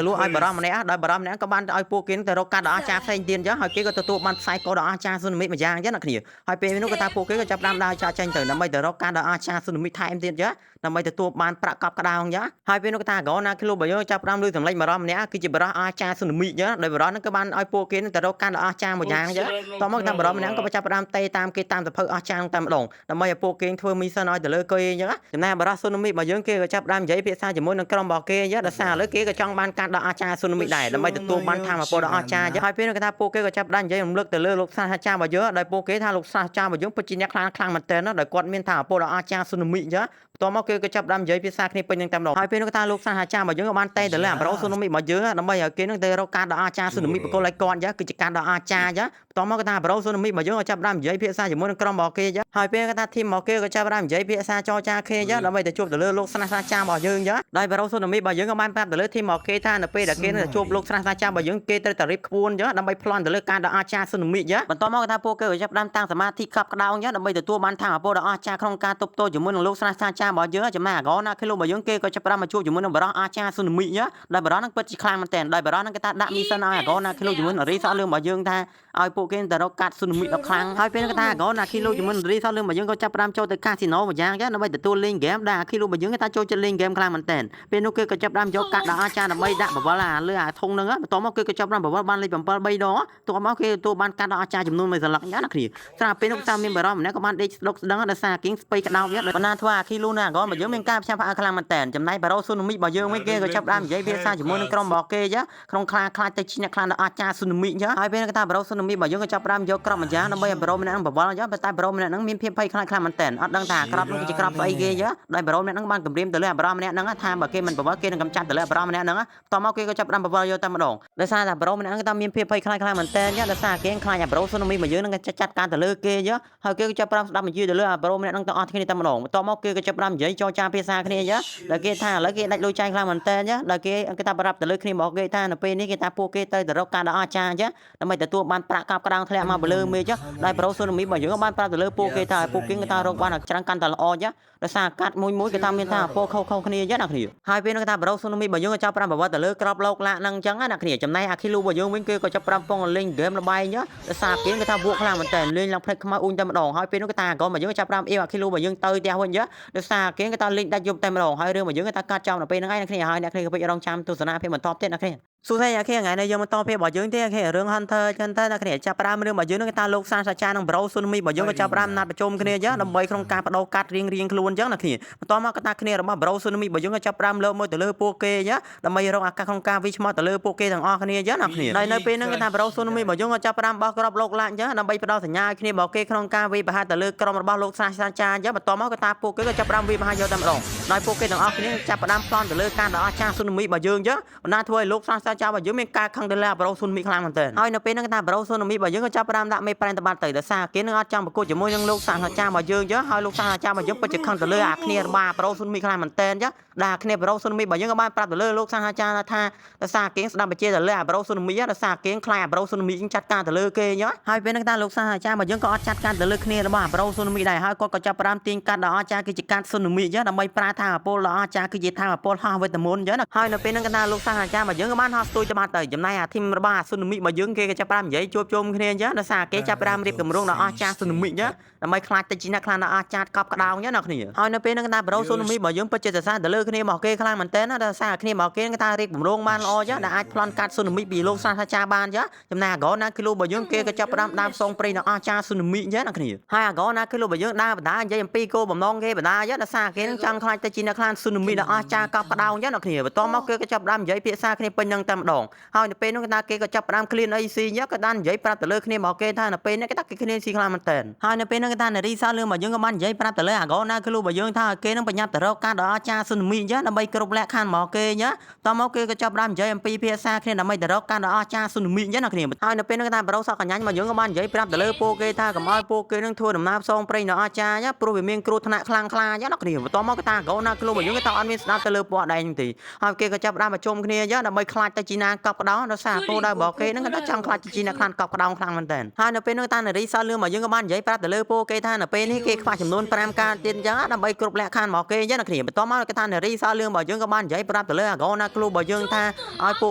[SPEAKER 1] ៅលក់ឲ្យបរិមម្នាក់ដោយបរិមម្នាក់ក៏បានឲ្យពួកគេទៅរកការដល់អាចារ្យផ្សេងទៀតញ៉ាហើយគេក៏ទទួលបានផ្សាយកោដល់អាចារ្យស៊ូណាមីម្យ៉ាងញ៉ាអ្នកគ្នាហើយពេលនោះក៏ថាពួកគេក៏ចាប់បានដើរចាក់ចេញទៅដើម្បីទៅរកការដល់អាចារ្យស៊ូណាមីថែមទៀតញ៉ាដើម្បីទទួលបានប្រាក់កប់ក្តោងញ៉ាហើយពេលនោះក៏ថាក៏ណាគេលោករបស់យើងចាប់បានលើសម្លេងបរិមម្នាក់គឺជាបរិមអាចារ្យស៊ូណាមីញ៉ាដោយបរិមហ្នឹងក៏បានឲ្យពួកគេទៅរកការដល់អាចារ្យម្យ៉ាងញ៉ាតមកថាបរិមម្នាក់ក៏ចាប់ផ្ដើមតេតាមគេតាមសភៅអស្ចារ្យតែម្ដងដើម្បីឲ្យពួកគេធ្វើមីសិនឲ្យទៅលើគេញ៉ាចំណែកបរិមស៊ូណាមីរបស់យើងគេក៏ចាប់ផ្ដើមនិយាយភាសាជាមួយនឹងក្រុមរបស់គេញ៉ាដោយសារឥឡូវគេក៏ចង់បានការដល់អាចារ្យស៊ូណាមីដែរដើម្បីទទួលបានធម៌ពលដល់អាចារ្យហើយពេលនោះក៏ថាពួកគេក៏ចាប់ផ្ដើមនិយាយរំលឹកទៅលើលោកសាស្ត្រាចារ្យរបស់យើងដោយពួកគេថាលោកសាស្ត្រាចារ្យរបស់យើងពិតជាអ្នកខ្លាំងមែនទែនដោយគាត់មានធម៌ពលដល់អាចារ្យស៊ូណាមីញ៉ាបន្តមកគេក៏ចាប់ផ្ដើមនិយាយភាសាគ្នាពេញនឹងតែម្ដងហើយពេលនោះក៏ថាលោកសាស្ត្រាចារ្យរបស់យើងក៏បានតេទៅលើអាប្រូស៊ូណាមីរបស់យើងដើម្បីឲ្យគេនឹងទៅរកការដល់អាចារ្យស៊ូណាមីបកគលឲ្យគាត់ញ៉ាគឺជាការដល់អាចារ្យញ៉ាបន្តមកក៏ថាអាប្រូស៊ូណាមីរបស់យើងក៏ចាប់ផ្ដើមនិយាយភាសាជាមួយនឹងក្រុមរបស់គេញ៉ាហើយពេលក៏ថាធីមរបស់គេក៏ចាប់ផ្ដើមនិយាយភាសាចរចាគ្នាញ៉ាដើម្បីទៅជួបទៅលើលោកសាស្ត្រាចារ្យរបស់យើងញ៉ាដោយអាប្រូស៊ូណាមីរបស់យើងក៏បានប្រាប់ទៅលើធីមរបស់គេថានៅពេលដែលគេនឹងជួបលោកសាស្ត្រាចារ្យរបស់យើងគេត្រូវតែរៀបក្បួនញ៉ាដើម្បីប្លន់ទៅលើការដល់អាចារ្យស៊ូណាមីញ៉ាបន្តមកក៏ថាពួកគេក៏ចាប់ផ្ដើមតាំងសមាធិកប់ក្តោងញ៉ាដើម្បីទទួលបានថាអាពលដល់អាចារ្យក្នុងការទប់ទល់ជាមួយនឹងលោកសាស្ត្រាចារ្យរបស់យើងចំណែកអាកណាគេលោករបស់យើងគេក៏ចាប់ផ្ដើមមកជួបជាមួយនឹងបរិះអាចារ្យស៊ូណាមីញ៉ាដោយបរិះហ្នឹងពិតជាខ្លាំងមែនទែនដោយបរិះហ្នឹងគេថាដាក់មីសិនឲ្យអាកណាគេលោកជាមួយនឹងរីសអស់លឿនរបស់យើងថាឲ្យពួកគេទៅរកកាត់ស៊ូណាមីដល់ខ្លាំងហើយពេលហ្នឹងគេថាអាកណាគេលោកជាមួយនឹងរីសអស់លឿនរបស់យើងក៏ចាប់ផ្ដើមចូលទៅកាស៊ីណូម្យ៉ាងញ៉ាដើម្បីទទួលលេងហ្គេមដែលអាគេលោករបស់យើងគេថាចូលចិត្តលេងហ្គេមខ្លាំងមែនទែនពេលនោះគេក៏ចាប់ផ្ដើមយកកាត់ដល់អាចារ្យដើម្បីដាក់បវលអាលើអាធុងហ្នឹងបន្ទាប់មកគេក៏ចាប់ផ្ដើមបវលបានលេខ7 3ដងបន្ទាប់មកគេទទួលបានកាត់ដល់អាចារ្យចំនួន1សន្លឹកញ៉ាណាគ្នាស្រាប់ពេលនោះតាមមានបរិះម្នាក់ក៏បានដេកស្ដុកស្ដឹងដោយសារគៀងស្ពៃក្តោបញ៉ាដោយបណ្ណាធ្វើអាគេលោកណាអាករបស់យើងមានការផ្សាយផ្អើលខ្លាំងមែនទែនចំណែកបារ៉ូស៊ូណាមីរបស់យើងវិញគេក៏ចាប់ផ្ដើមនិយាយភាសាជាមួយនឹងក្រុមរបស់គេញ៉ាក្នុងខ្លាចទៅជាអ្នកខ្លាំងដល់អាចារ្យស៊ូណាមីញ៉ាហើយពេលគេថាបារ៉ូស៊ូណាមីរបស់យើងក៏ចាប់ផ្ដើមយកក្របម្យ៉ាងដើម្បីឲ្យបារ៉ូម្នាក់នឹងបវល់ញ៉ាតែបារ៉ូម្នាក់នឹងមានភាពភ័យខ្លាចខ្លាំងមែនទែនអត់ដឹងថាក្របនោះគឺជាក្របស្អីគេញ៉ាដោយបារ៉ូម្នាក់នឹងបានគម្រាមទៅលើអាបារ៉ូម្នាក់នឹងថាបើគេមិនបវល់គេនឹងកំចាត់ទៅលើអាបារ៉ូម្នាក់នឹងតមកគេក៏ចាប់ផ្ដើមបវល់យកតែម្ដងដោយសារតែបារ៉ូម្នាក់នឹងតាមមានភាពភ័យខ្លាចខ្លាំងមែនទែនញ៉ាដោយសារគេខ្លាចអាបារ៉ូស៊ូណាមីរបស់យើងនឹងចាត់ការទៅលើគេញ៉ាហើយគេក៏ចាប់ផ្ដើមស្ដាប់បញ្ជាទៅលើអាបារ៉ូម្នាក់នឹងទាំងអស់គ្នាតែម្ដងតមកគេក៏ចាប់ផ្ដើមនិយាយចរចាភាសាគ្នាញ៉ាដែលគេថាឥឡូវគេដាច់លុយចាយខ្លាំងមែនទែនញ៉ាដែលគេថាប្រាប់ទៅលើគ្នារបស់គេថានៅពេលនេះគេថាពួកគេទៅរកការដល់អាចារ្យញ៉ាដើម្បីទទួលបានប្រាក់កប់ក្តោងធ្លាក់មកលើមេញ៉ាដោយប្រូស៊ូណាមីរបស់យើងក៏បានប្រាប់ទៅលើពួកគេថាពួកគេថារកបានច្រើនកាន់តែល្អញ៉ាដោយសារកាត់មួយគេថាមានថាពណ៌ខុសគ្នាញ៉ាអ្នកគ្នាហើយពេលនោះគេថាប្រូស៊ូណាមីរបស់យើងក៏ចាប់ប្រាំប្រវត្តិទៅលើក្របលោកឡាក់ហ្នឹងអញ្ចឹងណាអ្នកគ្នាចំណែកអាខីលូរបស់យើងវិញគេក៏ចាប់ប្រាំពងលេងហ្គេមលបាយញ៉ាដោយសារគេថាវក់ខ្លាំងមែនតើលេងឡើងផ្លេចខ្មៅអ៊ុញតែម្ដងហើយពេលនោះគេថាក៏មកយើងចាប់ប្រាំអៀវអាខីលូរបស់យើងទៅផ្ទះវិញញ៉ាដោយសារគេថាលេងដាច់យប់តែម្ដងហើយរឿងរបស់យើងគេថាកាត់ចោលនៅពេលហ្នឹងឯងអ្នកគ្នាហើយអ្នកគ្នាក៏ពេចរងចាំទស្សនាភាពបន្តទៀតអ្នកគ្នាសួស្ដីអ្នកគ្នាថ្ងៃនេះយើងបន្តភាពរបស់យើងទៀតគេរឿង Hunter ចឹងទៅអ្នកគ្នាចាប់ផ្ដើមរឿងរបស់យើងនឹងគេថាលោកសាស្ត្រាចារ្យនឹងប្រូស៊ូណាមីរបស់យើងក៏ចាប់ផ្ដើមណាត់ប្រជុំគ្នាចឹងដើម្បីក្នុងការបដូរកាត់រៀងខ្លួនចឹងអ្នកគ្នាបន្តមកកថាគ្នារបស់ប្រូស៊ូណាមីរបស់យើងក៏ចាប់ផ្ដើមលើកមកទៅលើពួកគេចឹងដើម្បីរកឱកាសក្នុងការវិឆ្មត់ទៅលើពួកគេទាំងអស់គ្នាចឹងអ្នកគ្នាហើយនៅពេលហ្នឹងគេថាប្រូស៊ូណាមីរបស់យើងក៏ចាប់ផ្ដើមបោះក្របលោកឡាក់ចឹងដើម្បីផ្ដល់សញ្ញាឲ្យគ្នារបស់គេក្នុងការវិបហាទៅលើក្រុមរបស់លោកសាស្ត្រាចារ្យចឹងបន្តមកក៏ថាពួកគេក៏ចាប់ផ្ដើមវិបហាយកតែម្ដងដោយពួកគេទាំងអស់គ្នាចាប់ផ្ដើមប្លន់ទៅលើការដល់អាចារ្យស៊ូណាមីរបស់យើងចឹងបណ្ដាធ្វើឲ្យលោកសាស្ត្រាចារ្យរបស់យើងមានការខឹងទៅលើប្រូស៊ូណាមីខ្លាំងមែនទែនហើយនៅពេលហ្នឹងថាប្រូស៊ូណាមីរបស់យើងក៏ចាប់ផ្ដើមដាក់មេប្រេនតបាត់ទៅដោយសារគេនឹងអត់ចង់ប្រកួតជាមួយនឹងលោកសាស្ត្រាចារ្យរបស់យើងចឹងហើយលោកសាស្ត្រាចារ្យរបស់យើងពិតជាខឹងទៅលើអាគ្នារបស់ប្រូស៊ូណាមីខ្លាំងមែនទែនចឹងដែលអាគ្នាប្រូស៊ូណាមីរបស់យើងក៏បានប្រាប់ទៅលើលោកសាស្ត្រាចារ្យថាដោយសារគេស្ដាប់បញ្ជាទៅលើអាប្រូស៊ូណាមីដោយសារគេខ្លាចអាប្រូស៊ូណាមីចាត់ការទៅលើគេចឹងហើយពេលហ្នឹងថាលោកសាស្ត្រាចារ្យរបស់យើងក៏អត់ចាត់ការទៅលើគ្នារបស់អាប្រូស៊ូណាមីដែរហើយគាត់ក៏ចាប់ផ្ដើមទាញកាត់ដល់អាចារ្យគឺជាកាត់ស៊ូណាមីចឹងដើម្បីប្រើថាអាពលដល់អាចារ្យគឺជាថាអាពលហោះវេទមន្តចឹងហើយនៅពេលហ្នឹងថាលោកសាស្ត្រាចារ្យរបស់យើងក៏បានហោះស្ទួយទៅបាត់ទៅចំណែកអាធីមរបស់ស៊ូណាមីរបស់យើងគេក៏ចាប់ផ្ដើមនិយាយជួបជុំគ្នាចឹងដោយសារគេចាប់ផ្ដើមរៀបគម្រោងដល់អាចារ្យស៊ូណាមីចឹងដើម្បីខ្លាចទៅជាអ្នកខ្លាំងដល់អាចារ្យកប់ក្តោងចឹងអ្នកគ្នាហើយនៅពេលហ្នឹងថាប្រូស៊ូណាមីរបស់យើងពិតជាសរសើរទៅលើគ្នាមកគេខ្លាំងមែនទែនដោយសារគ្នាមកគេថារៀបគម្រោងបានល្អចឹងដែលអាចប្លន់កាត់ស៊ូណាមីពីលោកសាស្ត្រាចារ្យបានចឹងចំណែកអាកោណាគីឡូរបស់យើងគេក៏ចាប់ផ្ដើមដើរផ្សងព្រៃដល់អាចារ្យស៊ូណាមីចឹងអ្នកគ្នាហើយអាកោណាគីឡូរបស់យើងដើរបណ្ដានិយាយអំពីគោលបំណងគេបណ្ដាចឹងដោយសារគេនឹងចង់ខ្លាចទៅជាអ្នកខ្លាំងស៊ូណាមីដល់អាចារ្យកប់ក្តោងចឹងអ្នកគ្នាបន្ទាប់មកគេក៏ចាប់ផ្ដើមនិយាយភាសាគ្នាពេញនឹង តែម្ដងហើយនៅពេលនោះគេថាគេក៏ចាប់ផ្ដើម clean AC ញ៉ាក៏បាននិយាយប្រាប់ទៅលើគ្នាមកគេថានៅពេលនេះគេថាគេ clean AC ខ្លាំងមែនតើហើយនៅពេលនោះគេថានារីសោលឿនរបស់យើងក៏បាននិយាយប្រាប់ទៅលើអាកូនណាគឺលោករបស់យើងថាគេនឹងបញ្ញាប់ទៅរកការដ៏អស្ចារ្យស៊ូណាមីញ៉ាដើម្បីគ្រប់លក្ខខណ្ឌមកគេញ៉ាតមកគេក៏ចាប់ផ្ដើមនិយាយអំពីភាសាគ្នាដើម្បីទៅរកការដ៏អស្ចារ្យស៊ូណាមីញ៉ាណាគ្នាហើយនៅពេលនោះគេថាប្រុសសក់កញ្ញាញរបស់យើងក៏បាននិយាយប្រាប់ទៅលើពួកគេថាកុំឲ្យពួកគេនឹងធ្វើដំណើរផ្សងព្រេងដ៏អស្ចារ្យញ៉ាព្រោះវាមានគ្រោះថ្នាក់ខ្លាំងខ្លាញ៉ាណាគ្នាបន្តមកគេថាកូនណាគឺលោករបស់យើងគេថាអត់មានស្ដាប់ទៅលើពួកអដែងទេហើយគេក៏ចាប់ផ្ដើមប្រជុំគ្នាញ៉ាដើម្បីខ្លាចទៅជីណាកប់ក្តោដោយសារគោលដៅរបស់គេនឹងគេថាចង់ខ្លាចជីណាខ្លាំងកប់ក្តោខ្លាំងមែនតើហើយនៅពេលនោះតានារីសោលឿនរបស់យើងក៏បាននិយាយប្រាប់ទៅលើពួកគេថានៅពេលនេះគេខ្វះចំនួន5ការទៀតអញ្ចឹងដើម្បីគ្រប់លក្ខខណ្ឌរបស់គេអញ្ចឹងណាគ្នាបន្តមកគេថានារីសោលឿនរបស់យើងក៏បាននិយាយប្រាប់ទៅលើអាកូនណាគ្រូរបស់យើងថាឲ្យពួ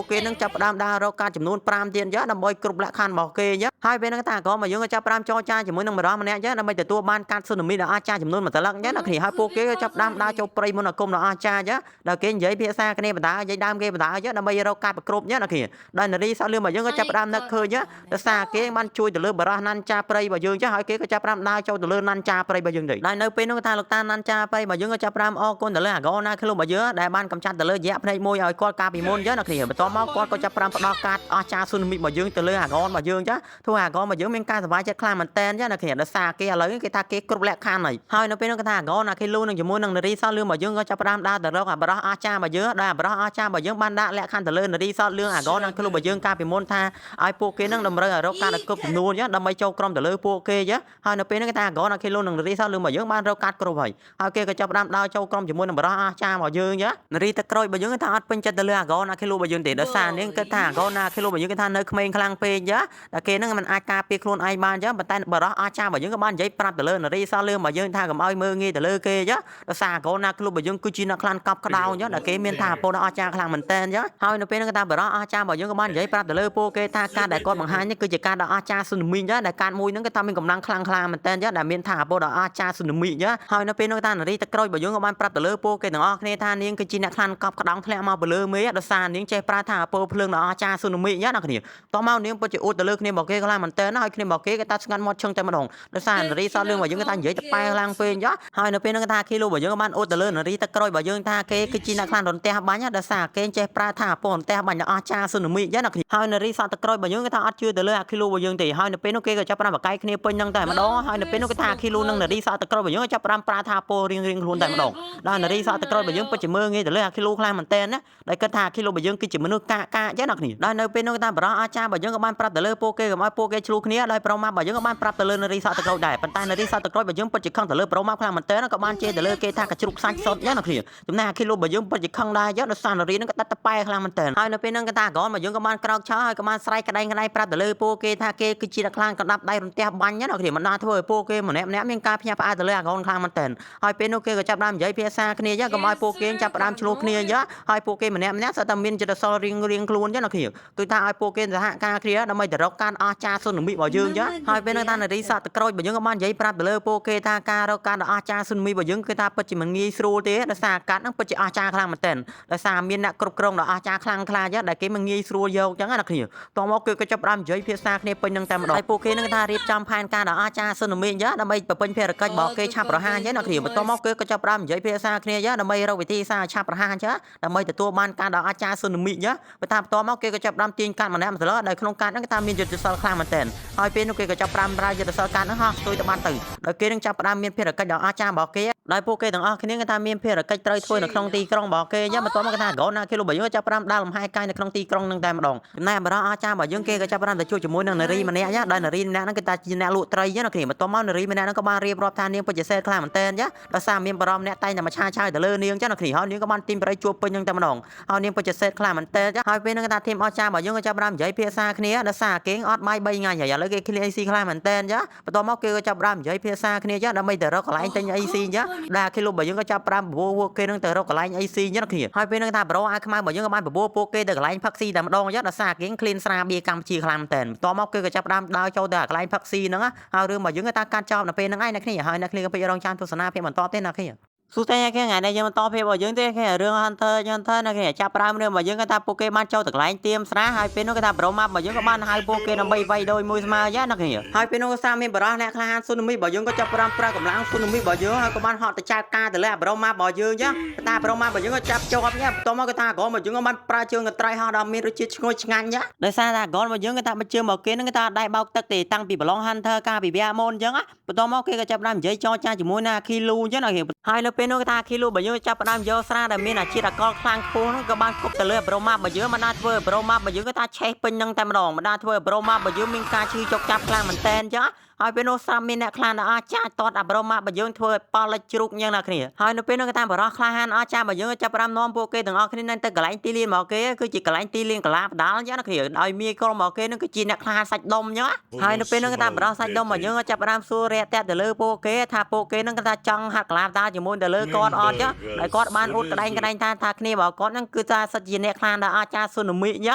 [SPEAKER 1] កគេនឹងចាប់ផ្ដើមដើររកការចំនួន5ទៀតអញ្ចឹងដើម្បីគ្រប់លក្ខខណ្ឌរបស់គេអញ្ចឹងហើយពេលហ្នឹងតាអាកូនរបស់យើងក៏ចាប់ផ្ដើមចរចាជាមួយនឹងបរិសម្នាក់អញ្ចឹងដើម្បីទទួលបានកាត់ស៊ូណាមីដ៏អស្ចារ្យចំនួន1ត្រឡឹកអញ្ចឹងណាគ្នាហើយពួកគេក៏ចាប់ផ្ដើមដើរចូលព្រៃមុនអាគមដ៏អស្ចារ្យអញ្ចឹងដល់គេនិយាយភាសាគ្នាបណ្ដានិយាយដើមគេបណ្ដាអញ្ចឹងដើម្បីរកកាត់ប្រគ្រប់អញ្ចឹងណាគ្នាដល់នារីសោលឿនរបស់យើងក៏ចាប់ផ្ដើមនឹកឃើញដោយសារគេបានជួយទៅលើបរិសណាន់ចាព្រៃរបស់យើងអញ្ចឹងហើយគេក៏ចាប់ផ្ដើមដើរចូលទៅលើណាន់ចាព្រៃរបស់យើងដែរហើយនៅពេលនោះថាលោកតាណាន់ចាព្រៃរបស់យើងក៏ចាប់ផ្ដើមអរគុណទៅលើអាកូនណាខ្លួនរបស់យើងដែលបានកំចាត់ទៅលើយៈភ្នែកមួយឲ្យគាត់ការពីមុនអញ្ចឹងណាគ្នាបន្ទាប់មកគាត់ក៏ចាប់ផ្ដើមផ្ដល់កាតអស្ចារ្យស៊ូណាមីរបស់យើងទៅលើអាកូនរបស់យើងអញ្ចឹងធ្វើអាកូនរបស់យើងមានការសប្បាយចិត្តខ្លាំងមែនតើអញ្ចឹងណាគ្នាដោយសារគេឥឡូវគេថាគេគ្រប់លក្ខខណ្ឌហើយនៅពេលនោះគេថាអាកូនណាគេលូនឹងជាមួយនឹងនារីសោលឿនរបស់យើងក៏ចាប់ផ្ដើមដើរទៅរកអាបរោះអស្ចារ្យរបស់យើងដែលអាបរោះអស្ចារ្យរបស់យើងបានដាក់លក្ខខណ្ឌទៅលើនារីសោលឿនអាកូនណាខ្លួនរបស់យើងការពីមុនថាឲ្យពួកគេនឹងតម្រូវឲ្យរកការគប់ចំនួនអញ្ចឹងដើម្បីចូលក្រុមទៅលើពួកគេអញ្ចឹងហើយនៅពេលនោះគេថាអាកូនណាគេលូនឹងនារីសោលឿនរបស់យើងបានរកកាត់គ្រប់ហើយគេក៏ចាប់ផ្ដើមដើរចូលក្រុមជាមួយនឹងបរោះអស្ចារ្យរបស់យើងអញ្ចឹងនារីទឹកក្រូចរបស់យើងគេថាអត់ពេញចិត្តទៅលើអាកូនណាគេលូរបស់យើងទេដោយសារនាងគិតថាអាកូនណាគេលូរបស់យើងគេថានៅក្មេងខ្លាំងពេកអញ្ចឹងតែគេនឹងមិនអាចការពារខ្លួនឯងបានអញ្ចឹងប៉ុន្តែបរោះអស្ចារ្យរបស់យើងក៏បាននិយាយប្រាប់ទៅលើនារីសោលឿនរបស់យើងថាកុំឲ្យមើលងាយទៅលើគេអញ្ចឹងដោយសារអាកូនណាគេលូរបស់យើងគឺជាអ្នកខ្លាំងកប់ក្តៅអញ្ចឹងដែលគេមានថាពលអស្ចារ្យខ្លាំងមែនតើអញ្ចឹងហើយនៅពេលនោះគេថាបរោះអស្ចារ្យរបស់យើងក៏បាននិយាយប្រាប់ទៅលើពួកគេថាការដែលគាត់បង្ហាញនេះគឺជាការដ៏អស្ចារ្យស៊ូណាមីអញ្ចឹងដែលការមួយហ្នឹងគេថាមានកម្លាំងខ្លាំងក្លាមែនតើអញ្ចឹងដែលមានថាពលដ៏អស្ចារ្យស៊ូណាមីអញ្ចឹងហើយនៅពេលនោះថានារីទឹកក្រូចរបស់យើងក៏បានប្រាប់ទៅលើពួកគេទាំងអស់គ្នាថានាងគឺជាអ្នកខ្លាំងកប់ក្តៅធ្លាក់មកពីលើមេដោយសារនាងចេះប្រើថាពលភ្លើងដ៏អស្ចារ្យស៊ូណាមីអញ្ចឹងណាគ្នាតោះមកនាងពិតជាអួតទៅលើគ្នារបស់គេខ្លាំងមែនតើហើយគ្នារបស់គេគេថាស្ងាត់មាត់ឈឹងតែម្ដងដោយសារនារីសោលឿនរបស់យើងគេថានិយាយទៅប៉ែខ្លាំងពេកអញ្ចឹងហើយនៅពេលនោះគេថាគីឡូរបស់យើងក៏បានអួតទៅលើនារីទឹកក្រូចរបស់យើងថាគេគឺជាអ្នកខ្លាំងរន្ទះបាញ់ដោយសារគេចេះប្រើថាពលរន្ទះបាញ់ដ៏អស្ចារ្យស៊ូណាមីអញ្ចឹងណាគ្នាហើយនារីសទឹកក្រូចរបស់យើងគេថាអត់ជឿទៅលើអាគីឡូរបស់យើងទេហើយនៅពេលនោះគេក៏ចាប់ផ្ដើមបកកាយគ្នាពេញនឹងតែម្ដងហើយនៅពេលនោះគេថាអាគីឡូនិងនារីសទឹកក្រូចរបស់យើងក៏ចាប់ផ្ដើមប្រើថាពលរៀងខ្លួនតែម្ដងដល់នារីសទឹកក្រូចរបស់យើងពិតជាមើលងាយទៅលើអាគីឡូខ្លាំងមែនតើណាដែលគាត់ថាអាគីឡូរបស់យើងគឺជាមនុស្សកាអញ្ចឹងណាគ្នាដល់នៅពេលនោះគេថាបរោះអាចារ្យរបស់យើងក៏បានប្រាប់ទៅលើពួកគេកុំឲ្យពួកគេឆ្លូគ្នាដោយប្រុសម៉ាប់របស់យើងក៏បានប្រាប់ទៅលើនារីសទឹកក្រូចដែរប៉ុន្តែនារីសទឹកក្រូចរបស់យើងពិតជាខឹងទៅលើប្រុសម៉ាប់ខ្លាំងមែនតើក៏បានជេរទៅលើគេថាកជ្រុកខ្សាច់សុតអញ្ចឹងណាគ្នាចំណែកអាគីឡូរបស់យើងពិតជាខឹងដែរអញ្ចឹងដោយសារនារីនឹងក៏ដិតតប៉ែខ្លាំងមែនតើហើយនៅពេលនោះគេថាកូនរបស់យើងក៏បានក្រោកឆោហើយក៏បានស្រែកក្តែងប្រាប់ទៅលើពួកគេថាគេគឺជាអ្នកខ្លាំងកណ្ដាប់ដៃរន្ទះបាញ់ណាគ្នាមិនដាធ្វើឲ្យពួកគេម្នាក់មានការភ្ញាក់ផ្អើលទៅលើអាកូនខ្លាំងមែនតើហើយពេលនោះគេក៏ចាប់ផ្ដើមនិយាយភាសាគ្នាអញ្ចឹងកុំឲ្យពួកគេចាប់ផ្ដើមឆ្លោះគ្នាអញ្ចឹងហើយពួកគេម្នាក់ស្ទើរតែមានចិត្តសល់រៀងខ្លួនអញ្ចឹងណាគ្នាគឺថាឲ្យពួកគេសហការគ្នាដើម្បីទៅរកការអស្ចារ្យស៊ូណាមីរបស់យើងអញ្ចឹងហើយពេលនោះថានារីសទឹកក្រូចរបស់យើងក៏បាននិយាយប្រាប់ទៅលើពួកគេថាការរកការអស្ចារ្យស៊ូណាមីរបស់យើងគឺថាពិតជាមិនងាយស្រួលទេដោយសារកាត់ហ្នឹងពិតជាអស្ចារ្យខ្លាំងមែនតើដោយសារមានអ្នកគ្រប់គ្រងដ៏អស្ចារ្យខ្លាំងក្លាអញ្ចឹងដែលគេមិនងាយស្រួលយកអញ្ចឹងណាគ្នាតោះមកគឺក៏ចាប់ផ្ដើមនិយាយភាសាគ្នាពេញនឹងតែម្ដងហើយពួកគេនឹងថារៀបចំផែនការដ៏អស្ចារ្យស៊ូណាមីអញ្ចឹងដើម្បីបំពេញភារកិច្ចរបស់គេឆាប់រហ័សអញ្ចឹងណាគ្នាបន្ទាប់មកគឺក៏ចាប់ផ្ដើមនិយាយភាសាគ្នាអញ្ចឹងដើម្បីរកវិធីសាស្ត្រឆាប់រហ័សអញ្ចឹងដើម្បីទទួលបានការដ៏អស្ចារ្យស៊ូណាមីអញ្ចឹងបន្ទាប់មកគេក៏ចាប់ផ្ដើមទាញកាត់ម្នាក់ម្ដងដែលក្នុងកាត់ហ្នឹងគេថាមានយុទ្ធសាស្ត្រខ្លាំងមែនតើហើយពេលនោះគេក៏ចាប់ផ្ដើមប្រើយុទ្ធសាស្ត្រកាត់ហ្នឹងហោះស្ទុយទៅបានទៅដោយគេនឹងចាប់ផ្ដើមមានភារកិច្ចដ៏អស្ចារ្យរបស់គេដោយពួកគេទាំងអស់គ្នាគេថាមានភារកិច្ចត្រូវធ្វើនៅក្នុងទីក្រុងរបស់គេអញ្ចឹងបន្ទាប់មកគេថាកូនណាគេលោករបស់យើងចាប់ផ្ដើមដើរលំហែកាយនៅក្នុងទីក្រុងនឹងតែម្ដងចំណែកបរិះអស្ចារ្យរបស់យើងគេក៏ចាប់ផ្ដើមទៅជួបជាមួយនឹងនារីម្នាក់អញ្ចឹងដោយនារីម្នាក់ហ្នឹងគេថាជាអ្នកលក់ត្រីអញ្ចឹងគ្នាបន្ទាប់មកនារីម្នាក់ហ្នឹងក៏បានរៀបរាប់ថានាងពិតជាសេតខ្លាំងមែនតើអញ្ចឹងដោយសារមានបរិះម្នាក់តែងតែមកឆាឆាយទៅលើនាងអញ្ចឹងគ្នាហើយនាងក៏បានទីមបរិះជួបពេញនឹងតែម្ដងហើយនាងពិតជាសេតខ្លាំងមែនតើអញ្ចឹងហើយពេលហ្នឹងគេថាធីមអស្ចារ្យរបស់យើងក៏ចាប់ផ្ដើមនិយាយភាសាគ្នាដោយសារគេអត់បាយ3ថ្ងៃហើយឥឡូវគេ clear AC ខ្លាំងមែនតើអញ្ចឹងបន្ទាប់មកគេក៏ចាប់ផ្ដើមនិយាយភាសាគ្នាអញ្ចឹងដើម្បីទៅរកកន្លែងទិញ AC អញ្ចឹងដែលគេលោករបស់យើងក៏ចាប់ផ្ដើមបបួលពួកគេនឹងទៅរកកន្លែង AC អញ្ចឹងគ្នាហើយពេលហ្នឹងថាប្រូអាខ្មៅរបស់យើងក៏បានបបួលពួកគេទៅកន្លែងផឹកស៊ីតែម្ដងអញ្ចឹងដោយសារគេ clean ស្រាបៀរកម្ពុជាខ្លាំងមែនតើបន្ទាប់មកគេក៏ចាប់ផ្ដើមដើរចូលទៅកន្លែងផឹកស៊ីហ្នឹងហើយរឿងរបស់យើងក៏ថាកាត់ចោលនៅពេលហ្នឹងឯងអ្នកគ្នាហើយអ្នកគ្នាក៏ពេចរងចាំទស្សនាភាពបន្តទៀតអ្នកគ្នា สุดท้ายแค่ไงในยังต่อเพย์บอกยังแค่เรื่องฮันเตอร์นะแค่จับรามเรื่องบอกยังก็ตาโปเกมอนเจ้าตึกหลายเตรียมสนะหายเป็นนกตาโปรมาบอกยังก็บ้านหายโปเกนใบใบโดยมือสมาญานักเนี่ยหายเป็นนกสามีบรอแลคลานซุนมิบอกยังก็จับรามปรากำลังซุนมิบอกยังหายก็บ้านหอตจับกาแต่แรกโปรมาบอกยังจ้ะตาโปรมาบอกยังก็จับจอบเนี่ยต่อมาก็ตาก่อนบอกยังก็บ้านปลาเชิงกับไตรหอดมีรสชาติงดงานจ้ะโดยซาตาก่อนบอกยังก็ตามาเชื่อบอกเกนก็ตาได้เบาตักตีตั้งปีบลองฮันเตอร์กาปีเบียมอนจ้ะต่อมาเกก็จับรามใจจอจ้าจมูกนาคิลูจ้ะนักเนี่ยหายแล้วเป็นนกตาคิลูบอกยังจับรามโยสระแต่มีอาชีพกอคลางปูนก็บ้านกบตะเลือโปรมาบ่เยอะมาได้เวอร์โปรมาบ่เยอะก็ตาใช้เป็นยังแต่มาดองมาได้เวอร์โปรมาบ่เยอะมีการชื่อจกจับกลางเหมือนแตนจ้ะหายเป็นโอซามินเนี่ยคลานอาจารย์ตอนอับโรมาบ่เยอะเวอร์ปอลจุกยังนักเนี่ยหายนเป็นนกตาบ่รอคลานอาจารย์บ่เยอะจับรำน้องโปเกถึงออกนี่นั่นแต่กลายตีเลียนหมอเกคือจีกลายตีเลียนกลาบดาลจ้ะนักเนี่ยไอมีกรหมอเกนั่นคือจีเนี่ยคลานสัจดมจ้ะหายนเป็นนกตาบ่รอสัจดมบ่เยอะจับรำสู้เรตแต่เดลือโปเกถ้าโปเกนั่นก็ตาจังหักลาบดาจมูกเดลือกอดออดจ้ะไอกอดบ้านอุดกระไดตาเนี่ยบอกกอดนั่นคือตาสัจจีเนี่ยคลานอาจารย์สุนมิจ้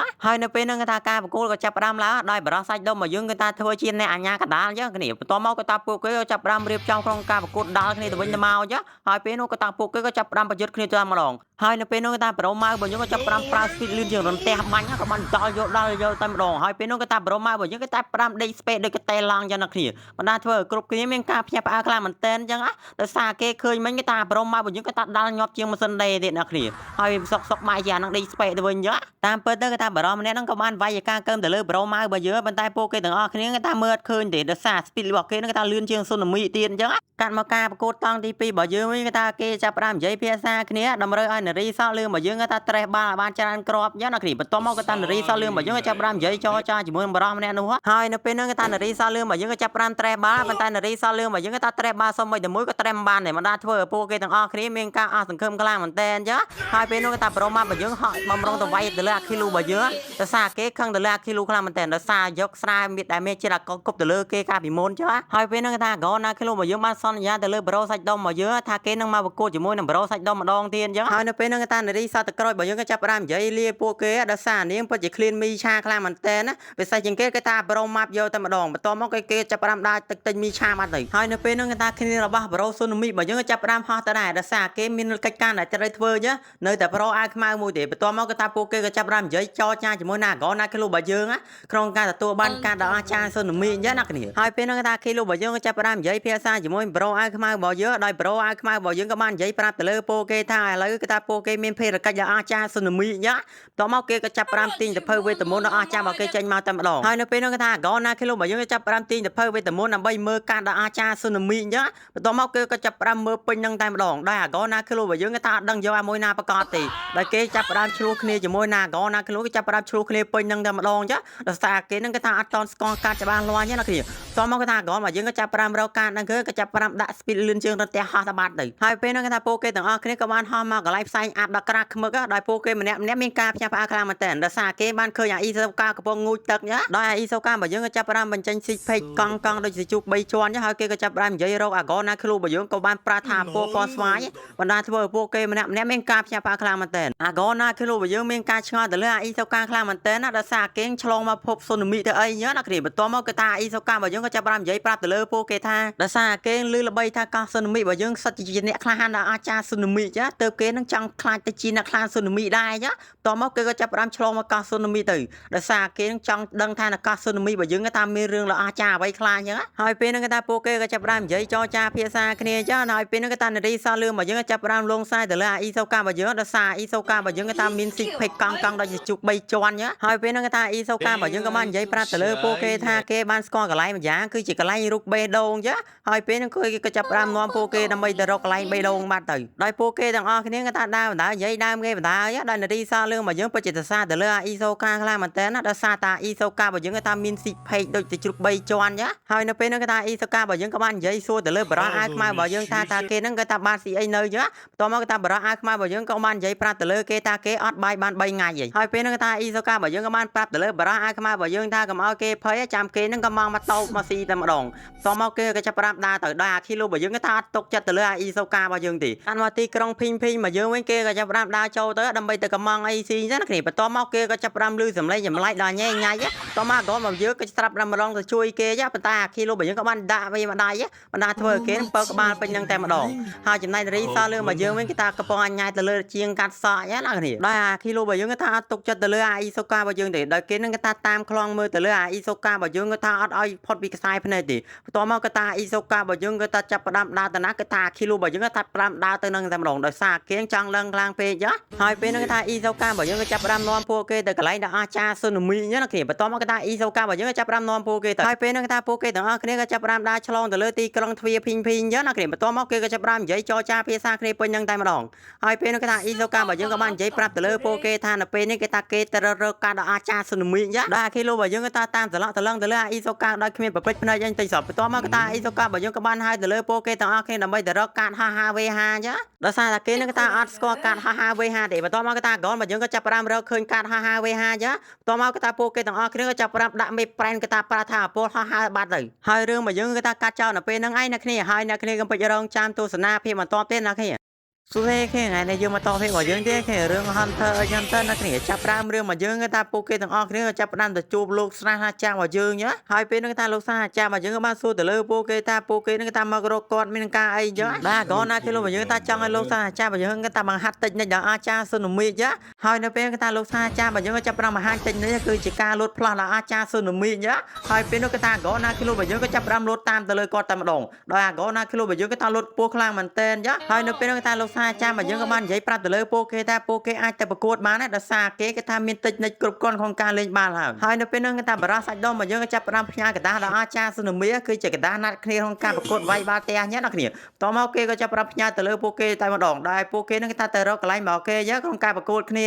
[SPEAKER 1] ะหายนเป็นนกตาการประกวดก็จับรำแล้วได้บ่รอสัจดมบ่เยอะก็ตาเทวจีเนี่ยอัญญากระดาจ้ะเนี่ยต่อมาก็ตาโปเกจับรำเรียบจองโครงการประกวดดาวนี่ตัวเป็นมาจ้ะหายเป็นนกตาโปเกก็จับรำประยุทธ์นี่ตัวมาลองหายเป็นนกตาโปรมาบ่ยังก็จับรำปลาสปิดลื่นเชียงรันเตะมันก็มันดาวโยตามลองหายเป็นนกตาโปรมาบ่ยังก็ตาปรำได้สเปดโดยก็เตะลางจ้ะนักนี่บรรดาเธอกรุ๊ปนี้มีการพยายามคลามันเต้นจังอ่ะแต่ซาเกเคยมันก็ตาโปรมาบ่ยังก็ตาดาวหยอบเชียงมาสันเดย์เด็ดนักนี่หายซอกมาอย่างนักได้สเปดตัวเยอะตามเปิดก็ตาโปรมาเนี่ยนั่งก็บ้านไว้การเกิมแต่เลิกโปรมาบ่เยอะบรรดาโปเกต่างออกนี้ก็ตาเมื่อคืนเด็ดซาสปิดบอกเกนั่นก็ตาลื่นเชียงสุนมีเตียนจังการมาการประกวดตองที่ปีบ่เยอะมีก็ตาเกจับรำใจเพียซาเนี้ยดำเริงอันรีซอลืมบ่เยอะก็ตาเตะบ้านจานกรอบยันนักนี่ปตอมก็ตารีซอลืมบ่เยอะก็จับรำใจจอจ้าจมูกบรามเนี่ยนัวหายนเป็นนั่งก็ตารีซอลืมบ่เยอะก็จับรำเตะบ้านบรรดารีซอลืมบ่เยอะก็ตาเตะบ้านสมัยเดมุ้ยก็เตะบ้านเนี่ยมันได้เถื่อโปเกต่างออกนี้มีการอาสังคมกลางมันเต้นจ้ะหายเป็นนั่งก็ตาโปรมาบ่เยอะหอยมารองตัวไว้เดลือคิลูบ่เยอะแต่ซาเกขังเดลือคิลูกลางมันเต้นแต่ซายกสายมิดได้เมจิรักก็กบเดลือเกกาบิมนจ้ะหายเป็นนั่งก็ตาก่อนนะคิลูบ่เยอะมาซ้อนยาเดลือโปรสัจดมบ่เยอะถ้าเกนั่งมาประกวดจมูกนั่งโปรสัจดมมาดองเตียนจ้ะหายเป็นนั่งก็ตารีซอตะกร้อยบ่เยอะก็จับรำใจเลียโปเกแต่ซาเนี่ยเพื่อจะคลีนมีชากลางมันเต้นนะไปใส่จิงเกก็ตาโปรมาเยอะแต่มาดองปตอมก็เกจับรำได้ตึกมีชามาเลยหายเป็นนั่งก็ตาคลีนเราบ้าโปรซุนมิบ่เยอะก็จับรำฮอตได้แต่ซาเกมีกิจการจะได้เถื่อเยอะเนยแต่โปรอาขมามูเดปตอมก็ตาโปเกก็จับรำใจจอจ้าจมูกหน้าก่อนนะคิลูบ่เยอะนะโครงการตัวบ้านการดอาจารย์ซุนมิเยอะนักนี่หายเป็นนั่งก็ตาคิลูบ่เยอะก็จับรำใจเพียซาจมูกโปรอาขมาบ่เยอะได้โปรอาขมาบ่เยอะก็บ้านใจปราบแต่เลยโปเกท่าแล้วก็ตาโปเกมีเพลกัจอาจารย์ซุนมิเยอะต่อมาเกก็จับรำติงแต่เพิ่มเวทมนต์อาจารย์บ่เกจังมาแต่มาลองหายเป็นนั่งก็ตาก่อนนะคิลูบ่เยอะก็จับรำติงแต่เพิ่มเวทมนต์ใบมือการดอาจารย์ซุนมิเยอะต่อมาเกก็จับรำมือเป็นยังแต่มาลองได้ก่อนนะคิลูบ่เยอะก็ตาดังเยอะมวยนาประกอบตีได้เกจับรำชลูคณีจมูกหน้าก่อนนะคิลูก็จับรำชลูคณีเป็นยังแต่มาลองจ้ะแต่สาเกนั่งก็ตาอัดตอนสกอการจะบานลอยเนี่ยนะคือต่อมาก็ตาก่อนบ่เยอะก็จับรำเราการนั่งก็จับรำดัสปิดลื่นเชิงรถเตะฮาสบัดเลยหายเป็นนั่งก็ตาโปเกต่างออกคณีก็บ้านฮอมมาก็ไลฟ์ไซน์อัดดักกระมือก็ได้โปเกมันเนี่ยมีการพยายามอาคามันแต่แต่สาเกบ้านเคยอย่างอีโซกากระโปงงูตึกเนี่ยได้อีโซกาบ่เยอะก็จับรำบรรจัยสิเพย์กองโดยสิจุกใบจวนเนี่ยหายเกก็จับรำเยอะเราอ่ะก่อนนะคิลูบ่เยอะก็บ้านปลาถาโปกอสไม้บรรดาทัวร์โปเกมันเนี่ยมีการพยายามอาคามันแต่อ่ะก่อนนะคิลูบ่เยอะมีการชงแต่เรื่องอีโซกาคลามันแต่นะแต่สาเกงฉลองมาพบซุนมิแต่ไอ้เยอะนักเรียนตัวมอกตาอีโซกาบ่เยอะก็จับรำเยอะปลาแต่เลยโปเกท่าแต่สาเกงลือระบายท่ากาซุนมิบ่เยอะสัจจิเนี่ยคลาหันอาจารย์ซุนมิจ้ะเติบเกนั่งจังคลาตะจีนคลาซุนมิได้จ้ะตัวมอกก็จับรำฉลองมากาซุนมิตื่นแต่สาเกงจังดังท่านกาซุนมิบ่เยอะก็ตามมีเรื่องละอาจารย์ไว้คลาเยอะหายเป็นนักตาโปเกก็จับรำเยอะจอจ้าเพียซาคเนียจ้ะหายเป็นนักตาในรีซาลืมบ่เยอะก็จับรำลงทรายแต่ละอีโซกาบ่เยอะแต่สาอีโซกาบ่เยอะก็ตามมินสิเพกกังโดยจุกใบจวนเยอะหายเป็นนักตาอีโซกาบ่เยอะก็มันเยอะปราแต่เลยโปเกท่าเกบ้านสกอร์กับไล่มันยางคือจิกไล่รุกเบดงเยอะหายเป็นก็จับรำนวมโปเกทำไมแต่รกไล่เบดงมาตื่นได้โปเกต่างออกนี้ก็ตาดาวได้เยอะได้เงี้ยได้เยอะได้ในรีซาลืมบ่เยอะไปจิตซาแต่เลยอีโซกาคลามันแต่นะแต่ซาตาอีโซกาบ่เยอะก็ตามมินสิเพกโดยจุกใบจวนเยอะหายเป็นนักตาอีโซกาบ่เยอะก็มันเยอะสู้แต่เลยบราอามาบ่เยอะท่าเกนั่งก็ตาบ้านสีไอเนยเยอะต่อมาก็ตาบราอามาบ่เยอะก็มันเยอะปราแต่เลยเกตาเกอดใบบ้านใบไงใหญ่หายเป็นนักตาอีโซกาบ่เยอะก็มันปราแต่เลยบราอามาบ่เยอะท่าก็มาเกเพย์จำเกนั่งก็มองมาโตมาซีแต่มาดองต่อมาเกก็จะปราบดาแต่ดาคิโลบ่เยอะก็ท่าตกจัดแต่เลยอีโซกาบ่เยอะตีอันว่าตีกรองพิงบ่เยอะไว้เกก็จะปราบดาโจเตอดำไปแต่ก็มองไอซีนั่นนี่ต่อมาเกก็จะปราบลือสำไรอย่างไรดาแง่ไงเยอะต่อมาก็บ่เยอะก็จะปราบดำมาลองจะช่วยเกยะปตาคิโลบ่เยอะก็มันดาไปมาได้เยอะมันดาเถื่อเกนเปิดบ้านเป็นยังแต่มาดอง ហើយចំណែករីសលើរបស់យើងវិញគេថាកំពុងអញ្ញាយទៅលើជាងកាត់សក់ណាអ្នកគ្នាដោយអាគីឡូរបស់យើងគេថាអត់ទុកចិត្តទៅលើអាអ៊ីសូការបស់យើងទេដោយគេនឹងគេថាតាមខ្លងមើលទៅលើអាអ៊ីសូការបស់យើងគេថាអត់ឲ្យផុតពីខ្សែភ្នែកទេបន្ទាប់មកគេថាអ៊ីសូការបស់យើងគេថាចាប់ផ្ដើមដើរទៅណាគេថាគីឡូរបស់យើងគេថាផ្ដើមដើរទៅនឹងតែម្ដងដោយសារគេចង់ឡើងខ្លាំងពេកហើយពេលហ្នឹងគេថាអ៊ីសូការបស់យើងគេចាប់ផ្ដើមនាំពួកគេទៅកន្លែងដែលអាចារ្យស៊ូណាមីណាគេបន្ទាប់មកគេថាអ៊ីសូការបស់យើងគេចាប់ផ្ដើមនាំពួកគេទៅហើយពេលហ្នឹងគេថាពួកគេទាំងអស់គ្នាក៏ចាប់ផ្ដើមដើរឆ្លងទៅលើទីក្រុងទ្វារភីងណាគេបន្ទាប់មកគេក៏ចាប់ផ្ដើមនិយាយចរចាភាសាគ្នាពេញហ្នឹងតែម្ដងហើយពេលហ្នឹងគេថាអ៊ីសូការបស់យើងក៏បាននិយាយប្រាប់ទៅលើពួកគេថានៅពេលនេះគេថាគេទៅរកការដល់អាចារ្យស៊ូណាមីដែលគីឡូរបស់យើងគេថាតាមត្រឡប់ទៅឡើងទៅលើអ៊ីសូកាដោយគ្មានប្រពេចភ្នែកអីតិចសោះបន្ទាប់មកគេថាអ៊ីសូការបស់យើងក៏បានហៅទៅលើពួកគេទាំងអស់គ្នាដើម្បីទៅរកការហាហាវេហាដោយសារតែគេនឹងគេថាអត់ស្គាល់ការហាហាវេហាទេបន្ទាប់មកគេថាកូនរបស់យើងក៏ចាប់ផ្ដើមរកឃើញការហាហាវេហាបន្ទាប់មកគេថាពួកគេទាំងអស់គ្នាក៏ចាប់ផ្ដើមដាក់មេប្រែនគេថាប្រាថាអពលហាហាបាត់ទៅហើយរឿងរបស់យើងគេថាកាត់ចោលនៅពេលហ្នឹងឯងអ្នកគ្នាហើយអ្នកគ្នាកំពុងរងចាំទស្សនាភាពបន្តទៀតអ្នកគ្នាសួស្តីគេថ្ងៃនេះយើងមកតភាពរបស់យើងទេគេរឿង Hunter x Hunter អ្នកគ្នាចាប់ផ្ដើមរឿងរបស់យើងគេថាពួកគេទាំងអស់គ្នាក៏ចាប់ផ្ដើមទៅជួបលោកស្នាអាចារ្យរបស់យើងហើយពេលហ្នឹងគេថាលោកស្នាអាចារ្យរបស់យើងក៏បានសួរទៅលើពួកគេថាពួកគេហ្នឹងគេថាមករកគាត់មានការអីបាទក៏ណាគេលោករបស់យើងថាចង់ឲ្យលោកស្នាអាចារ្យរបស់យើងគេថាបង្ហាត់តិចនិចដល់អាចារ្យស៊ូណាមីហើយនៅពេលគេថាលោកស្នាអាចារ្យរបស់យើងក៏ចាប់ផ្ដើមបង្ហាញតិចនិចគឺជាការលូតផ្លោះដល់អាចារ្យស៊ូណាមីហើយពេលនោះគេថាក៏ណាគេលោករបស់យើងក៏ចាប់ផ្ដើមលូតតាមទៅលើគាត់តែម្ដងដោយអាក៏ណាគេលោករបស់យើងគេថាលូតពោះខ្លាំងមែនតើហើយនៅពេលនោះគេថាលោកស្នាអាចារ្យរបស់យើងក៏បាននិយាយប្រាប់ទៅលើពួកគេថាពួកគេអាចទៅប្រកួតបានដោយសារគេថាមានតិចនិចគ្រប់គ្រាន់ក្នុងការលេងបាល់ហើយនៅពេលហ្នឹងគេថាបារោះសាច់ដុំរបស់យើងក៏ចាប់ផ្ដើមផ្ញើกระดาษដល់អាចារ្យស៊ូណាមីគឺជាกระดาษណាត់គ្នាក្នុងការប្រកួតវាយបាល់ទះអ្នកគ្នាតមកគេក៏ចាប់ផ្ដើមផ្ញើទៅលើពួកគេតែម្ដងដែលពួកគេហ្នឹងគេថាទៅរកកន្លែងមកគេក្នុងការប្រកួតគ្ន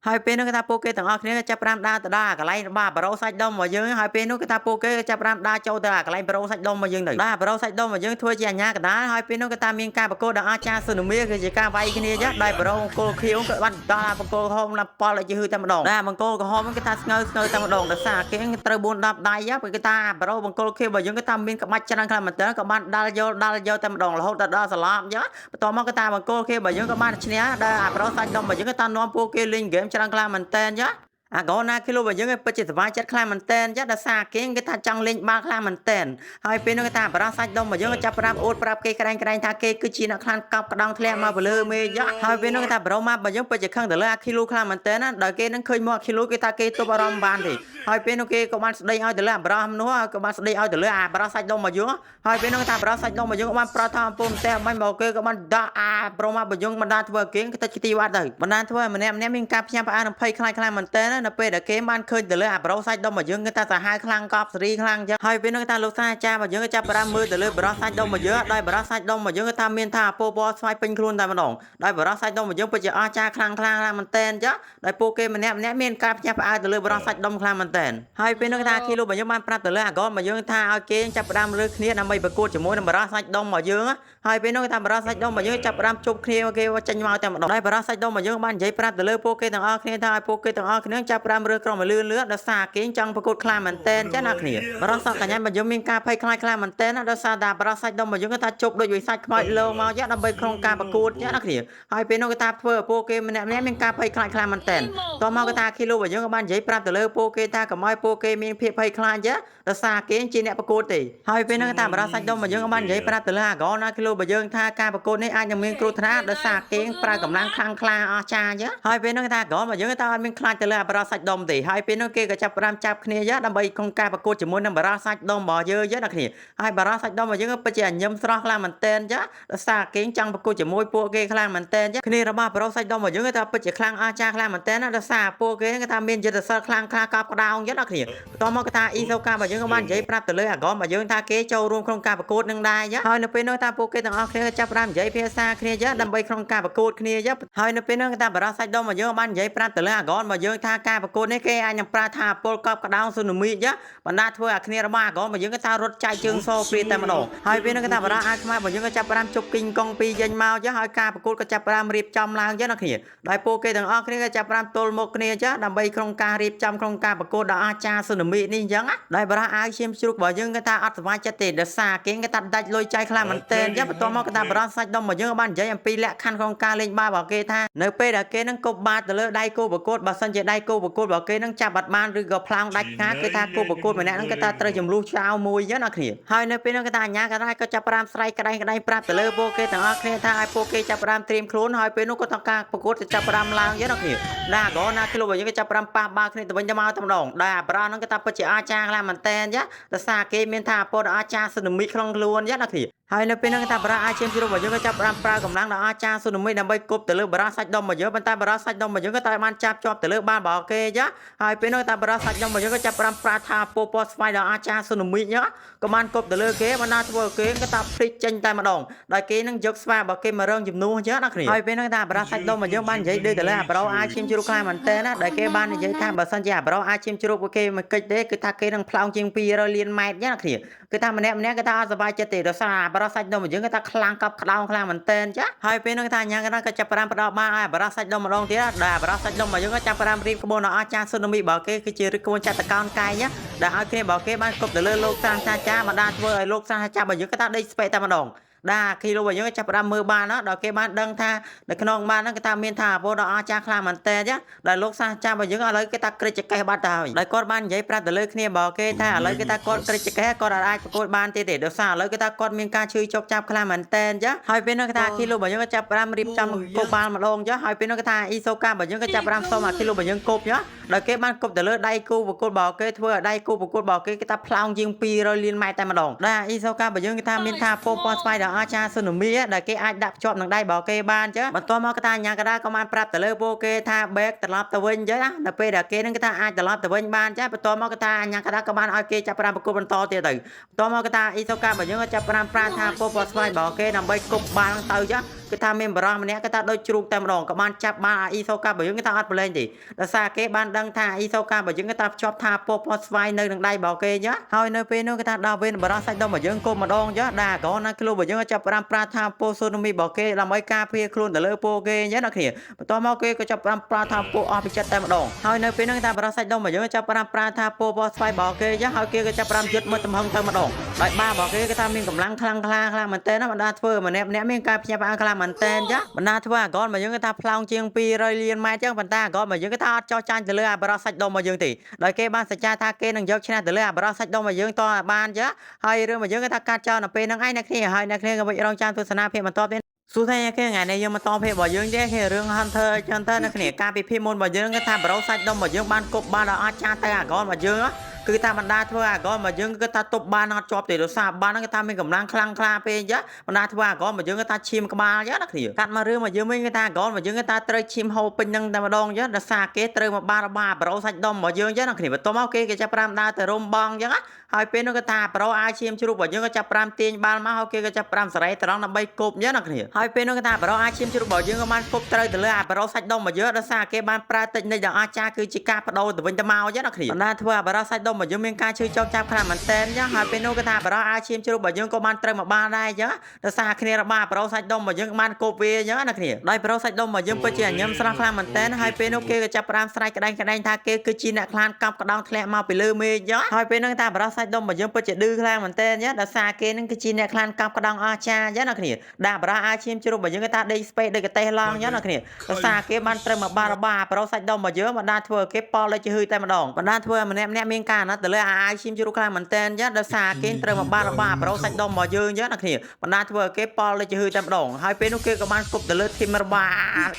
[SPEAKER 1] ាហើយពេលនោះគេថាពួកគេទាំងអស់គ្នាចាប់ផ្ដើមដើរទៅដល់កន្លែងរបស់បារោសាច់ដុំរបស់យើងហើយពេលនោះគេថាពួកគេចាប់ផ្ដើមដើរចូលទៅកន្លែងបារោសាច់ដុំរបស់យើងទៅដល់បារោសាច់ដុំរបស់យើងធ្វើជាអាញាកណ្ដាលហើយពេលនោះគេថាមានការប្រកួតដល់អាចារ្យស៊ូណាមីគឺជាការវាយគ្នាដែលបារោបង្គោលខៀវក៏បានដល់បង្គោលក្រហមណាប៉លឲ្យយឺតែម្ដងដែលបង្គោលក្រហមគេថាស្ងើតែម្ដងដោយសារគេត្រូវ4 10ដៃពេលគេថាបារោបង្គោលខៀវរបស់យើងគេថាមានក្បាច់ច្រើនខ្លាំងមែនតើក៏បានដាល់យកតែម្ដងរហូតដល់សឡប់បន្ទាប់មកគេថាបង្គោលខៀវរបស់យើងក៏បានឈ្នះដល់បារោសាច់ដុំរបស់យើងគេថានាំពួកគេលេងហ្គេមច្រើនខ្លាំងមែនតើអាកូនណាគេលោករបស់យើងពិតជាសប្បាយចិត្តខ្លាំងមែនតើដោយសារគេថាចង់លេងបាល់ខ្លាំងមែនតើហើយពេលនោះគេថាបារោះសាច់ដុំរបស់យើងចាប់ប្រាប់អួតប្រាប់គេក្រែងថាគេគឺជាអ្នកខ្លាំងកប់ក្តោងធ្លាក់មកលើមេហើយពេលនោះគេថាបារោះមករបស់យើងពិតជាខឹងទៅលើអាគីឡូខ្លាំងមែនតើដល់គេនឹងឃើញមកអាគីឡូគេថាគេទប់អារម្មណ៍បានទេហើយពេលនោះគេក៏បានស្ដីឲ្យទៅលើអាបារោះនោះក៏បានស្ដីឲ្យទៅលើអាបារោះសាច់ដុំរបស់យើងហើយពេលនោះគេថាបារោះសាច់ដុំរបស់យើងក៏បានប្រោសថាអំពូនតែបាញ់មកគេក៏បានដាក់អាប្រូមករបស់យើងបណ្ដាធ្វើគេទៅទីវត្តទៅបណ្ដាធ្វើម្នាក់មានការភ្ញាក់ផ្អើលនឹងភ័យខ្លាចមែនតើនៅពេលដែលគេបានឃើញទៅលើអាបារោសាច់ដុំរបស់យើងគេថាសាហាវខ្លាំងកប់សេរីខ្លាំងចឹងហើយពេលនោះគេថាលោកសាអាចារ្យរបស់យើងក៏ចាប់ផ្ដើមមើលទៅលើបារោសាច់ដុំរបស់យើងដោយបារោសាច់ដុំរបស់យើងគេថាមានថាអពពណ៌ស្វាយពេញខ្លួនតែម្ដងដោយបារោសាច់ដុំរបស់យើងពិតជាអស្ចារ្យខ្លាំងមែនតើចឹងដោយពួកគេម្នាក់មានការភ្ញាក់ផ្អើលទៅលើបារោសាច់ដុំខ្លាំងមែនតើហើយពេលនោះគេថាគីឡូរបស់យើងបានប្រាប់ទៅលើអាកូនរបស់យើងថាឲ្យគេចាប់ផ្ដើមរើគ្នាដើម្បីប្រកួតជាមួយនឹងបារោសាច់ដុំរបស់យើងហើយពេលនោះគេថាបារោសាច់ដុំរបស់យើងចាប់ផ្ដើមជប់គ្នាគេចេញមកតែម្ដងដោយបារោសាច់ដុំរបស់យើងបាននិយាយប្រាប់ទៅលើពួកគេទាំងអស់គ្នាថាឲ្យពួកគេទាំងអស់គ្នាចាប់ផ្ដើមរើក្រុមឲ្យលឿនដោយសារគេចង់ប្រកួតខ្លាំងមែនតើចាអ្នកគ្នាបារោះសក់កញ្ញារបស់យើងមានការភ័យខ្លាចខ្លាំងមែនតើដោយសារតែបារោះសាច់ដុំរបស់យើងថាជប់ដូចវិសាច់ខ្មោចលោមកយ៉ាដើម្បីក្នុងការប្រកួតចាអ្នកគ្នាហើយពេលនោះគេថាធ្វើឲ្យពួកគេម្នាក់មានការភ័យខ្លាចខ្លាំងមែនតើតមកគេថាគីឡូរបស់យើងក៏បាននិយាយប្រាប់ទៅលើពួកគេថាកុំឲ្យពួកគេមានភាពភ័យខ្លាចយ៉ាដោយសារគេជាអ្នកប្រកួតទេហើយពេលនោះគេថាបារោះសាច់ដុំរបស់យើងក៏បាននិយាយប្រាប់ទៅលើអាកូនណាគីឡូរបស់យើងថាការប្រកួតនេះអាចនឹងមានគ្រោះថ្នាក់ដោយសារគេប្រើកម្លាំងខ្លាំងក្លាអស្ចារ្យយ៉ាហើយពេលនោះគេថាអាកូនរបស់យើងថាអត់មានខ្លាចទៅលើបារោះសាច់ដុំទេហើយពេលនោះគេក៏ចាប់ផ្ដើមចាប់គ្នាយ៉ាដើម្បីក្នុងការប្រកួតជាមួយនឹងបារោះសាច់ដុំរបស់យើងយ៉ាអ្នកគ្នាហើយបារោះសាច់ដុំរបស់យើងពិតជាញឹមស្រស់ខ្លាំងមែនតើចាដោយសារគេចង់ប្រកួតជាមួយពួកគេខ្លាំងមែនតើចាគ្នារបស់បារោះសាច់ដុំរបស់យើងថាពិតជាខ្លាំងអស្ចារ្យខ្លាំងមែនតើដោយសារពួកគេថាមានយុទ្ធសាស្ត្រខ្លាំងក្លាកប់ក្តោងយ៉ាអ្នកគ្នាបន្តមកគេថាអ៊ីសូការបស់យើងក៏បាននិយាយប្រាប់ទៅលើអាកូនរបស់យើងថាគេចូលរួមក្នុងការប្រកួតនឹងដែរយ៉ាហើយនៅពេលនោះថាពួកគេទាំងអស់គ្នាចាប់ផ្ដើមនិយាយភាសាគ្នាយ៉ាដើម្បីក្នុងការប្រកួតគ្នាយ៉ាហើយនៅពេលនោះគេថាបារោះសាច់ដុំរបស់យើងបាននិយាយប្រាប់ទៅលើអាកូនរបស់យើងថាការប្រកួតនេះគេអាចនឹងប្រើថាពលកប់ក្តោងស៊ូណាមីយ៉ាបណ្ដាធ្វើអាគ្នារបស់អាកូនរបស់យើងក៏ថារត់ចាយជើងសោព្រាតែម្ដងហើយពេលនោះគេថាបារោះអាខ្មែររបស់យើងក៏ចាប់ផ្ដើមជប់គីងកុងពីចេញមកចាហើយការប្រកួតក៏ចាប់ផ្ដើមរៀបចំឡើងចាអ្នកគ្នាដោយពួកគេទាំងអស់គ្នាក៏ចាប់ផ្ដើមទល់មុខគ្នាចាដើម្បីក្នុងការរៀបចំក្នុងការប្រកួតដល់អាចារ្យស៊ូណាមីនេះអញ្ចឹងដោយបារោះអាវឈាមជ្រូករបស់យើងក៏ថាអត់សុវត្ថិចិត្តទេដោយសារគេក៏ថាដាច់លុយចាយខ្លាំងមែនទែនចាបន្ទាប់មកក៏ថាបារោះសាច់ដុំរបស់យើងក៏បាននិយាយអំពីលក្ខខណ្ឌក្នុងការលេងបាល់របស់គេថានៅពេលដែលគេនឹងគប់បាល់ទៅលើដៃគូប្រកួតបើសិនជាដៃគូ បកគោបើគេនឹងចាប់បាត់បានឬក៏ផ្លោងដាច់ខាតគឺថាគោបកគោម្នាក់ហ្នឹងគឺថាត្រូវចំនួនចោលមួយចឹងណាគ្នាហើយនៅពេលហ្នឹងគឺថាអញ្ញាក៏ដែរក៏ចាប់ផ្ដើមស្រែកក្តែងប្រាប់ទៅលើពួកគេទាំងអស់គ្នាថាឲ្យពួកគេចាប់ផ្ដើមត្រៀមខ្លួនហើយពេលនោះក៏ต้องការប្រកួតចាប់ផ្ដើមឡើងចឹងណាគ្នាណាក៏ណាគ្លុបរបស់យើងក៏ចាប់ផ្ដើមប៉ះបាល់គ្នាទៅវិញទៅមកតែម្ដងដែលអាប្រាហ្នឹងក៏ថាពិតជាអាចារ្យខ្លាំងមែនតើចាដោយសារគេមានថាពលអាចារ្យស៊ូណាមីក្នុងខ្លួនចឹងណាគ្នាហើយនៅពេលហ្នឹងថាបារ៉ាអាឈាមជ្រុះរបស់យើងក៏ចាប់ផ្ដើមប្រើកម្លាំងដល់អាចារ្យស៊ូណាមីដើម្បីគប់ទៅលើបារ៉ាសាច់ដុំរបស់យើងប៉ុន្តែបារ៉ាសាច់ដុំរបស់យើងក៏តែបានចាប់ជាប់ទៅលើបាល់របស់គេចាហើយពេលនោះថាបារ៉ាសាច់ដុំរបស់យើងក៏ចាប់ផ្ដើមប្រើថាពោពណ៌ស្វាយដល់អាចារ្យស៊ូណាមីចាក៏បានគប់ទៅលើគេបានណាធ្វើគេក៏ថាភ្លេចចេញតែម្ដងដោយគេនឹងយកស្វារបស់គេមករងជំនួសចឹងណាគ្នាហើយពេលហ្នឹងថាបារ៉ាសាច់ដុំរបស់យើងបាននិយាយដូចទៅលើអាប្រូអាឈាមជ្រុះខ្លាំងមែនតើណាដែលគេបាននិយាយថាបើសិនជាអាប្រូអាឈាមជ្រុះពួកគេមកកិច្ចទេគឺថាគេនឹងផ្លោងជាង200លានម៉ែត្រចឹងណាគ្នាគឺថាម្នាក់គឺថាអត់សុបាយចិត្តទេដោយសារបារ៉ាសាច់ដុំរបស់យើងក៏ថាខ្លាំងកប់ក្តោងខ្លាំងមែនតើចាហើយពេលហ្នឹងថាអញ្ញាក៏ចាប់ផ្ដើមផ្ដោតបានឲ្យបារ៉ាសាច់ដុំម្ដងទៀតដែលបារ៉ាសាច់ដុំរបស់យើងក៏ចាប់ផ្ដើមរៀបក្បួនដល់អាចារ្យស៊ូណាមីរបស់គេគឺជារៀបក្បួនចាត់តកោនកាយដែលឲ្យគ្នារបស់គេបានគប់ទៅលើលោកសាស្ត្រាចារ្យបណ្ដាធ្វើឲ្យលោកសាស្ត្រាចារ្យរបស់យើងក៏ថាដេកស្ពេកតែម្ដងដាគីឡូរបស់យើងចាប់ផ្ដើមមើលបានណាដល់គេបានដឹងថានៅក្នុងបានហ្នឹងគេថាមានថាអាពលដល់អាចារ្យខ្លាំងមែនតើចាដែលលោកសាស្ត្រាចារ្យរបស់យើងឥឡូវគេថាក្រិចចកេះបាត់ទៅហើយដែលគាត់បាននិយាយប្រាប់ទៅលើគ្នារបស់គេថាឥឡូវគេថាគាត់ក្រិចចកេះគាត់អាចប្រកួតបានទេដោយសារឥឡូវគេថាគាត់មានការឈឺចុកចាប់ខ្លាំងមែនតើចាហើយពេលនោះគេថាគីឡូរបស់យើងក៏ចាប់ផ្ដើមរៀបចំគប់បាល់ម្ដងចាហើយពេលនោះគេថាអ៊ីសូការបស់យើងក៏ចាប់ផ្ដើមសុំអាគីឡូរបស់យើងគប់ចាដល់គេបានគប់ទៅលើដៃគូប្រកួតរបស់គេធ្វើឲ្យដៃគូប្រកួតរបស់គេគេថាផ្លោងជាង200លានម៉ែត្រតែម្ដងដែលអ៊ីសូការបស់យើងគេថាមានថាពោពណ៌ស្វាយដល់អាចារ្យស៊ូណាមីដែលគេអាចដាក់ភ្ជាប់នឹងដៃរបស់គេបានចឹងបន្ទាប់មកគេថាអញ្ញាកដាក៏បានប្រាប់ទៅលើពួកគេថា back ត្រឡប់ទៅវិញចឹងណាដល់ពេលដែលគេនឹងគេថាអាចត្រឡប់ទៅវិញបានចឹងបន្ទាប់មកគេថាអញ្ញាកដាក៏បានឲ្យគេចាប់ផ្ដើមប្រកួតបន្តទៀតទៅបន្ទាប់មកគេថាអ៊ីសូការបស់យើងក៏ចាប់ផ្ដើមប្រើថាពោពណ៌ស្វាយរបស់គេដើម្បីគប់បាល់ទៅចឹងគឺថាមានបរិះម្នាក់គេថាដូចជ្រូកតែម្ដងក៏បានចាប់បាល់អ៊ីសូការបស់យើងគេថាអត់ប្រឡែងទេដោយសារគេបានដឹងថាអ៊ីសូការបស់យើងគេថាភ្ជាប់ថាពោពណ៌ស្វាយនៅនឹងដៃរបស់គេចឹងហើយនៅពេលនោះគេថាដល់ពេលបរិះសាច់ដុំរបស់យើងគប់ម្ដងចឹងដែរក៏ណាគ្រូរបស់យើងក៏ចាប់ផ្ដើមប្រើថាពោស៊ូណាមីរបស់គេដើម្បីការពារខ្លួនទៅលើពោគេចឹងណាគ្នាបន្ទាប់មកគេក៏ចាប់ផ្ដើមប្រើថាពោអស់ពីចិត្តតែម្ដងហើយនៅពេលនោះគេថាបរិះសាច់ដុំរបស់យើងចាប់ផ្ដើមប្រើថាពោពណ៌ស្វាយរបស់គេចឹងហើយគេក៏ចាប់ផ្ដើមយឹតមើលទំហឹងទៅម្ដងដោយបាល់របស់គេគេថាមានកម្លាំងខ្លាំងមែនតើណាបណ្ដាធ្វើម្នាក់មានការភ្ញាក់ផ្អើលខ្លាំងមែនតើចាបណ្ដាធ្វើអាកនរបស់យើងគេថាផ្លោងជាង200លានម៉ែត្រចឹងប៉ុន្តែអាកនរបស់យើងគេថាអត់ចោះចាញ់ទៅលើអាបរោះសាច់ដុំរបស់យើងទេដោយគេបានសច្ចាថាគេនឹងយកឈ្នះទៅលើអាបរោះសាច់ដុំរបស់យើងតបានចាហើយរឿងរបស់យើងគេថាកាត់ចោលនៅពេលហ្នឹងឯងអ្នកគ្នាហើយអ្នកគ្នាក៏វិរងចាំទស្សនាភាពបន្តទៀតសួស្តីអ្នកគ្នាថ្ងៃនេះយើងមកតភាពរបស់យើងទេគឺរឿង Hunter ចឹងទៅអ្នកគ្នាការពិភាក្សាមុនរបស់យើងគេថាបរោះសាច់ដុំរបស់យើងបានគប់បានដល់អាចចាទៅអាកនរបស់យើងគឺថាបណ្ដាធ្វើអាកនរបស់យើងគឺថាទប់បានអត់ជាប់ទេដោយសារបានហ្នឹងគេថាមានកម្លាំងខ្លាំងក្លាពេកអញ្ចឹងបណ្ដាធ្វើអាកនរបស់យើងគេថាឈាមក្បាលអញ្ចឹងណាគ្នាកាត់មករឿងរបស់យើងវិញគេថាអាកនរបស់យើងគេថាត្រូវឈាមហូរពេញហ្នឹងតែម្ដងអញ្ចឹងដោយសារគេត្រូវមកបានរបស់បរោះសាច់ដុំរបស់យើងអញ្ចឹងណាគ្នាបន្ទាប់មកគេចាប់ប្រាំដើរទៅរុំបងអញ្ចឹងហើយពេលនោះគេថាប្រូអាចឈាមជ្រូករបស់យើងក៏ចាប់ប្រាំទាញបាល់មកហើយគេក៏ចាប់ប្រាំសេរីត្រង់ដើម្បីគប់អញ្ចឹងណាគ្នាហើយពេលនោះគេថាប្រូអាចឈាមជ្រូករបស់យើងក៏បានគប់ត្រូវទៅលើអាបរោះសាច់ដុំរបស់យើងដោយសារគេបានប្រើតិចនិចដល់អាចារ្យគឺជាការបដូរទៅវិញទៅមកអញ្ចឹងណាគ្នាបណ្ដាធ្វើអាបរោះសាច់ដុំរបស់យើងមានការឈឺចុកចាប់ខ្លាំងមែនតើអញ្ចឹងហើយពេលនោះគេថាបរោះអាចឈាមជ្រូករបស់យើងក៏បានត្រូវមកបានដែរអញ្ចឹងដោយសារគ្នារបស់បរោះសាច់ដុំរបស់យើងក៏បានគប់វាអញ្ចឹងណាគ្នាដោយបរោះសាច់ដុំរបស់យើងពិតជាញ៉ាំស្រស់ខ្លាំងមែនតើហើយពេលនោះគេក៏ចាប់ប្រាំស្រែកក្តែងថាគេគឺជាអ្នកខ្លានកាប់ក្តោងធ្លាក់មកពីលើមេឃអញ្ចឹងហើយពេលនោះថាបរោះសាច់ដុំរបស់យើងពិតជាឌឺខ្លាំងមែនតើញ៉ាដោយសារគេនឹងគឺជាអ្នកខ្លានកាប់ក្តោងអាចារ្យអញ្ចឹងណាគ្នាដែលបរោះអាចឈាមជ្រូករបស់យើងគេថាដេកស្ពេកដូចកតេះឡងអញ្ចឹងណាគ្នាដោយសារគេបានត្រូវមកបានរបស់បរោះសាច់ដុំរបស់យើងបណ្ដាធ្វើគេប៉លដូចជាហឺតែម្ដងបណ្ដាធ្វើម្នាក់មានការណាត់ទៅលើអាឈាមជ្រូកខ្លាំងមែនតើអញ្ចឹងដោយសារគេត្រូវមកបានរបស់បរោះសាច់ដុំរបស់យើងអញ្ចឹងណាគ្នាបណ្ដាធ្វើគេប៉លដូចជាហឺតែម្ដងហើយពេលនោះគេក៏បានគប់ទៅលើធីមរបស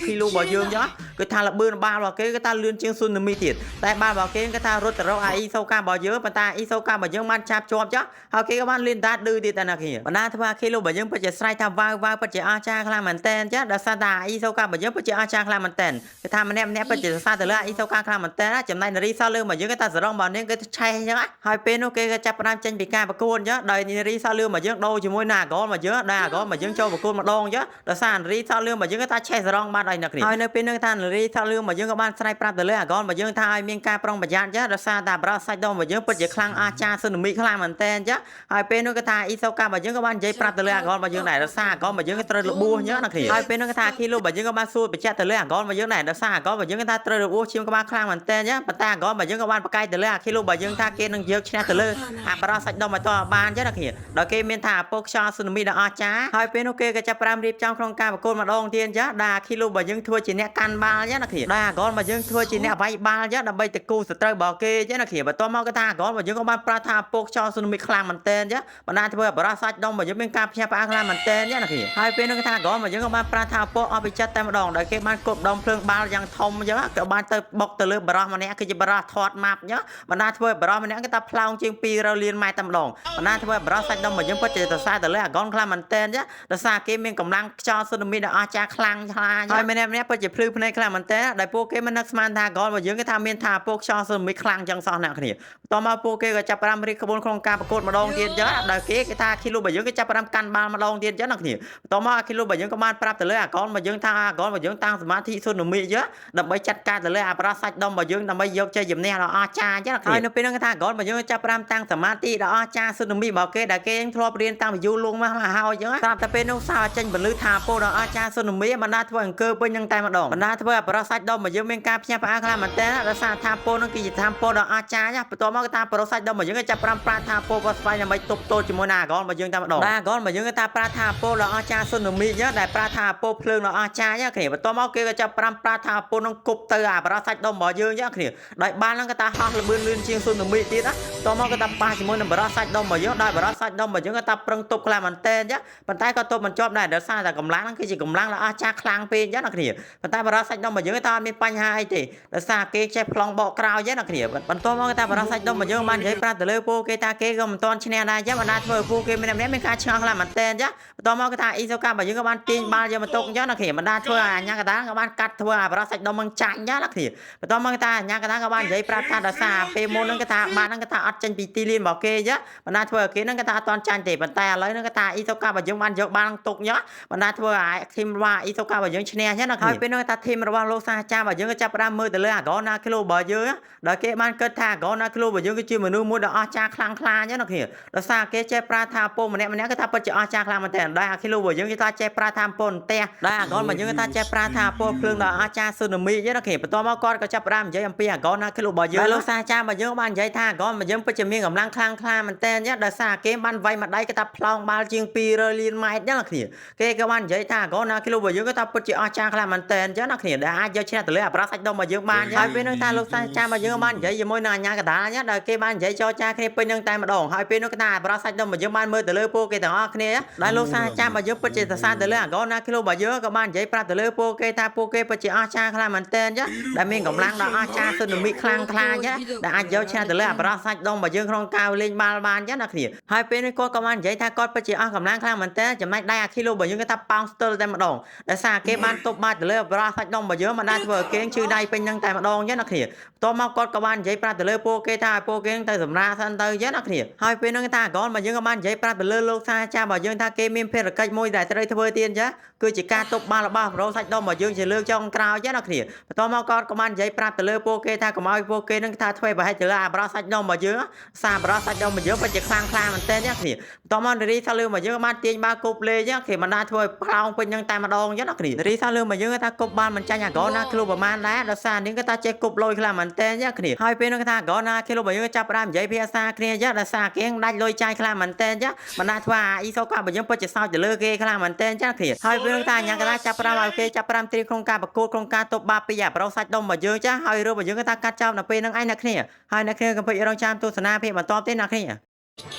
[SPEAKER 1] ់គីឡូរបស់យើងអញ្ចឹងគឺថាលបឿនបាល់របស់គេគឺថាលឿនជាងស៊ូណាមីទៀតតែបាល់របស់គេគឺថារត់ទៅរកអ៊ីសូការបស់យើងប៉ុន្តែអ៊ីសូការបស់យើងបានចាប់ជាប់ចុះហើយគេក៏បានលឿនតាឌឺទៀតតែណាគ្នាបណ្ដាធ្វើគីឡូរបស់យើងពិតជាស្រែកថាវ៉ាវពិតជាអស្ចារ្យខ្លាំងមែនតើអញ្ចឹងដោយសារតែអ៊ីសូការបស់យើងពិតជាអស្ចារ្យខ្លាំងមែនតើគេថាម្នាក់ពិតជាសរសើរទៅលើអ៊ីសូកាខ្លាំងមែនតើចំណែកនារីសលឿនរបស់យើងគេថាសរងរបស់នាងគេឆេះអញ្ចឹងហើយពេលនោះគេក៏ចាប់ផ្ដើមចេញពីការប្រកួតអញ្ចឹងដោយនារីសលឿនរបស់យើងដូរជាមួយនឹងអាកនរបស់យើងដែលអាកនរបស់យើងចូលប្រកួតម្ដងអញ្ចឹងដោយសារនារីសលឿនរបស់យើងគេថាឆេះសរងបានឲ្យអ្នកគ្នាហើយនៅពេលនោះថានារីសលឿនរបស់យើងក៏បានស្រែកប្រាប់ទៅលើអាកនរបស់យើងថាឲ្យមានការប្រុងប្រយ័ត្នអញ្ចឹងដោយសារតែបរោះសាច់ដុំរបស់យើងពិតជាខ្លាំងអាចារ្យស៊ូណាមីខ្លាំងមែនតើអញ្ចឹងហើយពេលនោះគេថាអ៊ីសូការបស់យើងក៏បាននិយាយប្រាប់ទៅលើអាកនរបស់យើងដែរដោយសារអាកនរបស់យើងក៏ត្រូវរបួសអញ្ចឹងណាគ្នាហើយពេលនោះគេថាគីឡូរបស់យើងក៏បានសួរបញ្ជាក់ទៅលើអាកនរបស់យើងដែរដោយសារអាកនរបស់យើងក៏ថាត្រូវរបួសឈាមក្បាលខ្លាំងមែនតើអញ្ចឹងប៉ុន្តែអាកនរបស់យើងក៏បានប្រកែកទៅលើអាគីឡូរបស់ យើងថាគេនឹងយកឈ្នះទៅលើអាបរោះសាច់ដុំឲ្យតបានចឹងណាគ្នាដល់គេមានថាពកខ្យល់ស៊ូណាមីដ៏អស្ចារ្យហើយពេលនោះគេក៏ចាប់ផ្ដើមរៀបចំក្នុងការប្រកួតម្ដងទៀតចឹងដែលអាគីឡូរបស់យើងធ្វើជាអ្នកកាន់បាល់ចឹងណាគ្នាដែលអាហ្គលរបស់យើងធ្វើជាអ្នកវាយបាល់ចឹងដើម្បីទៅគូសត្រូវរបស់គេចឹងណាគ្នាបន្ទាប់មកក៏ថាអាហ្គលរបស់យើងក៏បានប្រាប់ថាពកខ្យល់ស៊ូណាមីខ្លាំងមែនតើចឹងបណ្ដាធ្វើឲ្យបរោះសាច់ដុំរបស់យើងមានការភ្ញាក់ផ្អើលខ្លាំងមែនតើចឹងណាគ្នាហើយពេលនោះក៏ថាអាហ្គលរបស់យើងក៏បានប្រាប់ថាពកអស់ពីចិត្តតែម្ដងដោយគេបានគប់ដុំភ្លើងបាល់យ៉ាងធំចឹងក៏បានទៅបុកទៅលើបរោះម្នាក់គឺជាបរោះធាត់ម៉ាប់ចឹងបណ្ដាធ្វើឲ្យបរោះម្នាក់គេថាផ្លោងជាង200លានម៉ែត្រតែម្ដងបណ្ដាធ្វើឲ្យបរោះសាច់ដុំរបស់យើងពិតជាសរសើរទៅលើអាហ្គលខ្លាំងមែនតើចឹងដោយសារគេមានកម្លាំងខ្យល់ស៊ូណាមីដ៏អស្ចារ្យខ្លាំងខ្លាហើយម្នាក់ពិតជាភ្លឺភ្នែកខ្លាំងមែនតើដែលពួកគេមិននឹកស្មានថាអាហ្គលរបស់យើងគេថាមានថាពួកខ្យល់ស៊ូណាមីខ្លាំងចឹងសោះអ្នកគ្នាបន្តមកពួកគេក៏ចាប់ផ្ដើមរៀបក្បួនក្នុងការប្រកួតម្ដងទៀតចឹងដែលគេថាអាគីឡូរបស់យើងគេចាប់ផ្ដើមកាន់បាល់ម្ដងទៀតចឹងអ្នកគ្នាបន្តមកអាគីឡូរបស់យើងក៏បានប្រាប់ទៅលើអាហ្គលរបស់យើងថាអាហ្គលរបស់យើងតាំងសមាធិស៊ូណាមីចឹងដើម្បីចាត់ការទៅលើអាបរោះសាច់ដុំរបស់យើងដើម្បីយកជ័យជំនះដ៏អស្ចារ្យចឹងហើយនៅពេលហ្នឹងគេថាអាហ្គលរបស់យើងចាប់ផ្ដើមតាំងសមាធិដ៏អស្ចារ្យស៊ូណាមីរបស់គេដែលគេធ្លាប់រៀនតាំងពីយូរលង់មកហើយចឹងស្រាប់តែពេលនោះសើចេញពលឺថាពោដ៏អស្ចារ្យស៊ូណាមីបណ្ដាធ្វើអង្គើពេញហ្នឹងតែម្ដងបណ្ដាធ្វើឲ្យបរោះសាច់ដុំរបស់យើងមានការភ្ញាក់ផ្អើលខ្លាំងមែនតើដោយសារថាពោហ្នឹងគឺជាថាពោដ៏អស្ចារ្យបន្ទាប់មកគេថាបរោះសាច់ដុំរបស់យើងគេចាប់ផ្ដើមប្រាថាពោបស្វ័យដើម្បីទប់ទល់ជាមួយនឹងអាហ្គលរបស់យើងតែម្ដងអាហ្គលរបស់យើងគេថាប្រាថាពោដ៏អស្ចារ្យស៊ូណាមីចឹងដែលប្រាថាពោភ្លើងដ៏អស្ចារ្យគ្នាបន្ទាប់មកគេក៏ចាប់ផ្ដើមប្រាថាពោហ្នឹងគប់ទៅអាបរោះសាច់ដុំរបស់យើងចឹងគ្នាដោយបានហ្នឹងគេថាហោះលឿនលឿនជាងស៊ូណាមីទៀតណាបន្ទាប់មកគេថាប៉ះជាមួយនឹងបរោះសាច់ដុំរបស់យើងដោយបរោះសាច់ដុំរបស់យើងគេថាប្រឹងទប់ខ្លាំងមែនតើចឹងប៉ុន្តែក៏ទប់មិនជាប់ដែរដោយសារតែកម្លាំងហ្នឹងគឺជាកម្លាំងដ៏អស្ចារ្យខ្លាំងពេកចឹងណាគ្នាប៉ុន្តែបរោះសាច់ដុំរបស់យើងគេថាអត់មានបញ្ហាអីទេដោយសារគេចេះប្លង់បកក្រោយចឹងណាគ្នាបន្ទាប់មកគេថាបរោះសាច់ដុំរបស់យើងបាននិយាយប្រាប់ទៅលើពួកគេថាគេក៏មិនទាន់ឈ្នះដែរចឹងបណ្ដាធ្វើឲ្យពួកគេម្នាក់មានការឆ្ងល់ខ្លាំងមែនតើចឹងបន្ទាប់មកគេថាអ៊ីសូការបស់យើងក៏បានទាញបាល់យកមកទុកចឹងណាគ្នាបណ្ដាធ្វើឲ្យអាញាកតាក៏បានកាត់ធ្វើឲ្យបរោះសាច់ដុំហ្នឹងចាញ់ចឹងណាគ្នាបន្ទាប់មកគេថាអាញាកតាក៏បាននិយាយប្រាប់ថាដោយសារពេលមុនហ្នឹងគេថាបានហ្នឹងគេថាអត់ចេញពីទីលានរបស់គេចឹងបណ្ដាធ្វើឲ្យគេហ្នឹងគេថាអត់ទាន់ចាញ់ទេប៉ុន្តែឥឡូវហ្នឹងគេថាអ៊ីសូការបស់យើងបានយកបាល់ទុកចឹងបណ្ដាធ្វើឲ្យធីមរបស់អ៊ីសូការបស់យើងឈ្នះចឹងណាហើយពេលហ្នឹងគេថាធីមរបស់លោកសាចារបស់យើងក៏ចាប់ផ្ដើមមើលទៅលើអាហ្គលណាក្លូរបស់យើងដល់គេបានគិតថាអាហ្គលណាក្លូរបស់យើងគឺជាមនុស្សមួយដ៏អស្ចារ្យខ្លាំងក្លាចឹងណាគ្នាដោយសារគេចេះប្រាថាពូម្នាក់គេថាពិតជាអស្ចារ្យខ្លាំងមែនតើដែលអាគីឡូរបស់យើងគេថាចេះប្រាថាពូផ្ទះដែលអាហ្គលរបស់យើងគេថាចេះប្រាថាពូភ្លើងដ៏អស្ចារ្យស៊ូណាមីចឹងណាគ្នាបន្ទាប់មកគាត់ក៏ចាប់ផ្ដើមនិយាយអំពីអាហ្គលណាក្លូរបស់យើងលោកសាចារបស់យើងបាននិយាយថាអាហ្គលរបស់យើងពិតជាមានកម្លាំងខ្លាំងក្លាមែនតើចឹងដោយសារគេបានវាយមួយដៃគេថាផ្លោងបាល់ជាង200លានម៉ែត្រចឹងណាគ្នាគេក៏បាននិយាយថាអាហ្គលណាក្លូរបស់យើងគេថាពិតជាអស្ចារ្យខ្លាំងមែនតើចឹងណាគ្នាដែលអាចយកឈ្នះទៅលើអាប្រាសាច់ដុំរបស់យើងបានហើយពេលនោះថាលោកសាចារបស់យើងបាននិយាយជាមួយនឹងអាញាកតាចឹងដែលគេបាននិយាយចរចាគ្នាពេញនឹងតែម្ដងហើយពេលនោះគេថាអាប្រាសាច់ដុំរបស់យើងបានមើលទៅលើពួកគេទាំងអស់គ្នាដែលលោកសាចារបស់យើងពិតជាសរសើរទៅលើអាហ្គលណាក្លូរបស់យើងក៏បាននិយាយប្រាប់ទៅលើពួកគេថាពួកគេពិតជាអស្ចារ្យខ្លាំងមែនតើចឹងដែលមានកម្លាំងដ៏អស្ចារ្យស៊ូណាមីខ្លាំងក្លាចឹងដែលអាចយកឈ្នះទៅលើអាប្រាសាច់ដុំរបស់យើងក្នុងការលេងបាល់បានចឹងណាគ្នាហើយពេលនេះគាត់ក៏បាននិយាយថាគាត់ពិតជាអស់កម្លាំងខ្លាំងមែនតើចំណែកដៃអាគីឡូរបស់យើងគេថាប៉ោងស្ទល់តែម្ដងដោយសារគេបានទប់បាល់ទៅលើអាប្រាសាច់ដុំរបស់យើងមិនដែលធ្វើឲ្យគេឈឺដៃពេញនឹងតែម្ដងចឹងណាគ្នាបន្ទាប់មកគាត់ក៏បាននិយាយប្រាប់ទៅលើពួកគេថាពួកគេទៅសម្រាកសិនទៅចឹងណាគ្នាហើយពេលហ្នឹងថាអាហ្គលរបស់យើងក៏បាននិយាយប្រាប់ទៅលើលោកសាចារបស់យើងថាគេមានភារកិច្ចមួយដែលត្រូវធ្វើទៀតចឹងគឺជាការទប់បាល់របស់ប្រូសាច់ដុំរបស់យើងជាលើកចុងក្រោយចឹងណាគ្នាបន្ទាប់មកគាត់ក៏បាននិយាយប្រាប់ទៅលើពួកគេថាកុំឲ្យពួកគេនឹងថាធ្វើប្រហែលទៅលើអាប្រូសាច់ដុំរបស់យើងសារប្រូសាច់ដុំរបស់យើងពិតជាខ្លាំងខ្លាមែនតើចឹងគ្នាបន្ទាប់មកនារីសាលឿរបស់យើងក៏បានទាញបាល់គប់លេចឹងគេមិនដាធ្វើឲ្យផ្លោងពេញនឹងតែម្ដងចឹងណាគ្នានារីសាលឿរបស់យើងថាគប់បាល់មិនចាញ់អាហ្គលណាគ្លូប្រមាណដែរដោយសារនាងក៏ថាចេះគប់លុយខ្លាំងមែនតើចឹងគ្នាហើយពេលនោះថាអាហ្គលណាគ្លូរបស់យើងចាប់ផ្ដើមនិយាយភាសាគ្នាចឹងដោយសារគេដាច់លុយចាយខ្លាំងមែនតើចឹងមិនដាធ្វើអាអ៊ីសូការបស់យើងពិតជាសោកទៅលើគេខ្លាំងមែនតើចឹងគ្នាហើយពេលនោះថាអញ្ញាកតាចាប់ផ្ដើមឲ្យគេចាប់ផ្ដើមត្រៀមក្នុងការប្រកួតក្នុងការទប់បាល់ពីអាប្រូសាច់ដុំរបស់យើងចាហើយរឿងរបស់យើងក៏ថាកាត់ចោលនៅពេលហ្នឹងឯងអ្នកគ្នាហើយអ្នកគ្នាកុំភ្លេចរងចាំទស្សនាភាពបន្តទៀតអ្នកគ្នា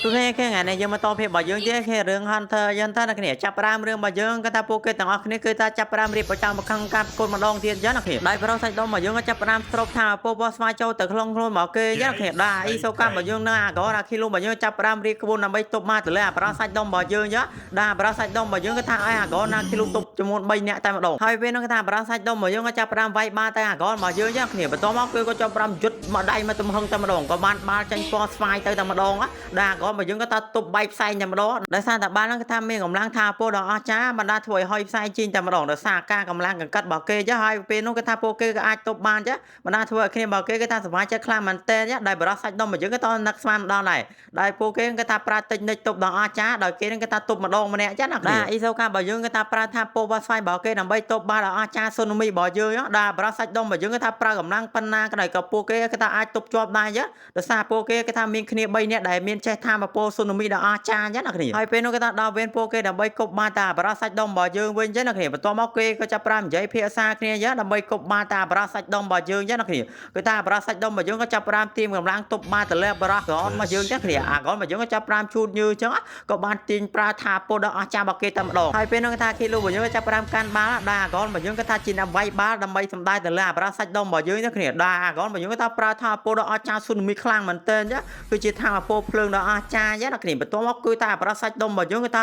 [SPEAKER 1] ទូនេះគេថ្ងៃនេះយើងមកតភាពរបស់យើងជារឿង Hunter យើងថាអ្នកគ្នាចាប់ផ្ដើមរឿងរបស់យើងក៏ថាពួកគេទាំងអស់គ្នាគឺថាចាប់ផ្ដើមរៀបប្រចាំប្រខំការប្រកួតម្ដងទៀតចឹងអ្នកគ្នាដៃប្រូសាច់ដុំរបស់យើងក៏ចាប់ផ្ដើមស្រូបថាពោះស្វាចូលទៅក្នុងខ្លួនរបស់គេចឹងអ្នកគ្នាដែរអ៊ីសូការបស់យើងនៅអាហ្គលអាគីឡូរបស់យើងចាប់ផ្ដើមរៀបក្បួនដើម្បីទប់មកទៅលើអាប្រូសាច់ដុំរបស់យើងចឹងដែរប្រូសាច់ដុំរបស់យើងក៏ថាឲ្យអាហ្គលអាគីឡូទប់ចំនួន3នាក់តែម្ដងហើយពេលហ្នឹងក៏ថាប្រូសាច់ដុំរបស់យើងក៏ចាប់ផ្ដើមវាយបាល់ទៅអាហ្គលរបស់យើងចឹងគ្នាបន្ទាប់មកគេក៏ចាប់ផ្ដើមយុទ្ធមកដៃមកទំហឹងតែម្ដងក៏បានបាល់ចាញ់ពណ៌ស្វាយទៅតែម្ដងដែរ ដាក់ក៏បើយើងក៏ថាទប់បែកផ្សែងតែម្ដងដោយសារតែបានហ្នឹងគេថាមានកម្លាំងថាពលដ៏អស្ចារ្យបណ្ដាធ្វើឲ្យហុយផ្សែងជីងតែម្ដងដោយសារការកម្លាំងកង្កត់របស់គេចឹងហើយពេលនោះគេថាពួកគេក៏អាចទប់បានចឹងបណ្ដាធ្វើឲ្យគ្នារបស់គេគេថាសប្បាយចិត្តខ្លាំងមែនតើដែលបរោះសាច់ដុំរបស់យើងក៏តនឹកស្មានម្ដងដែរដែលពួកគេគេថាប្រើតិចនិចទប់ដ៏អស្ចារ្យដោយគេនឹងគេថាទប់ម្ដងម្នាក់ចឹងណាអ៊ីសូការបស់យើងគេថាប្រើថាពោវ៉ាស្វ័យរបស់គេដើម្បីទប់បានដ៏អស្ចារ្យស៊ូណាមីរបស់យើងដែលបរោះសាច់ដុំរបស់យើងគេថាប្រើកម្លាំងប៉ុណ្ណាក៏ដោយក៏ពួកគេគេថាអាចទប់ជាប់ដែរចឹងដោយសារពួកគេគេថាមានគ្នា3នាក់ដែលមានចេះថាមកពោស៊ូណាមីដ៏អស្ចារ្យចឹងណាគ្នាហើយពេលនោះគេថាដល់វេនពួកគេដើម្បីគប់បានតាបរោះសាច់ដុំរបស់យើងវិញចឹងណាគ្នាបន្ទាប់មកគេក៏ចាប់ប្រើនិយាយភាសាគ្នាចឹងដើម្បីគប់បានតាបរោះសាច់ដុំរបស់យើងចឹងណាគ្នាគឺថាបរោះសាច់ដុំរបស់យើងក៏ចាប់ប្រើទៀមកម្លាំងទប់បានទៅលើបរោះក្រនរបស់យើងចឹងគ្នាអាក្រនរបស់យើងក៏ចាប់ប្រើជូតញើចឹងក៏បានទាញប្រើថាពោដ៏អស្ចារ្យរបស់គេតែម្ដងហើយពេលនោះគេថាគីឡូរបស់យើងក៏ចាប់ប្រើកាន់បាល់ដែរអាក្រនរបស់យើងក៏ថាជាអ្នកវាយបាល់ដើម្បីសម្ដែងទៅលើបរោះសាច់ដុំរបស់យើងចឹងគ្នាដែរអាក្រនរបស់យើងក៏ថាប្រើថាពោដ៏អស្ចារ្យស៊ូណាមីខ្លាំងមែនទែនចឹងគឺជាថាពោភ្លើងដ៏អស្ចារ្យចឹងណាគ្នាបន្ទាប់មកគឺថាបរោះសាច់ដុំរបស់យើងក៏ថ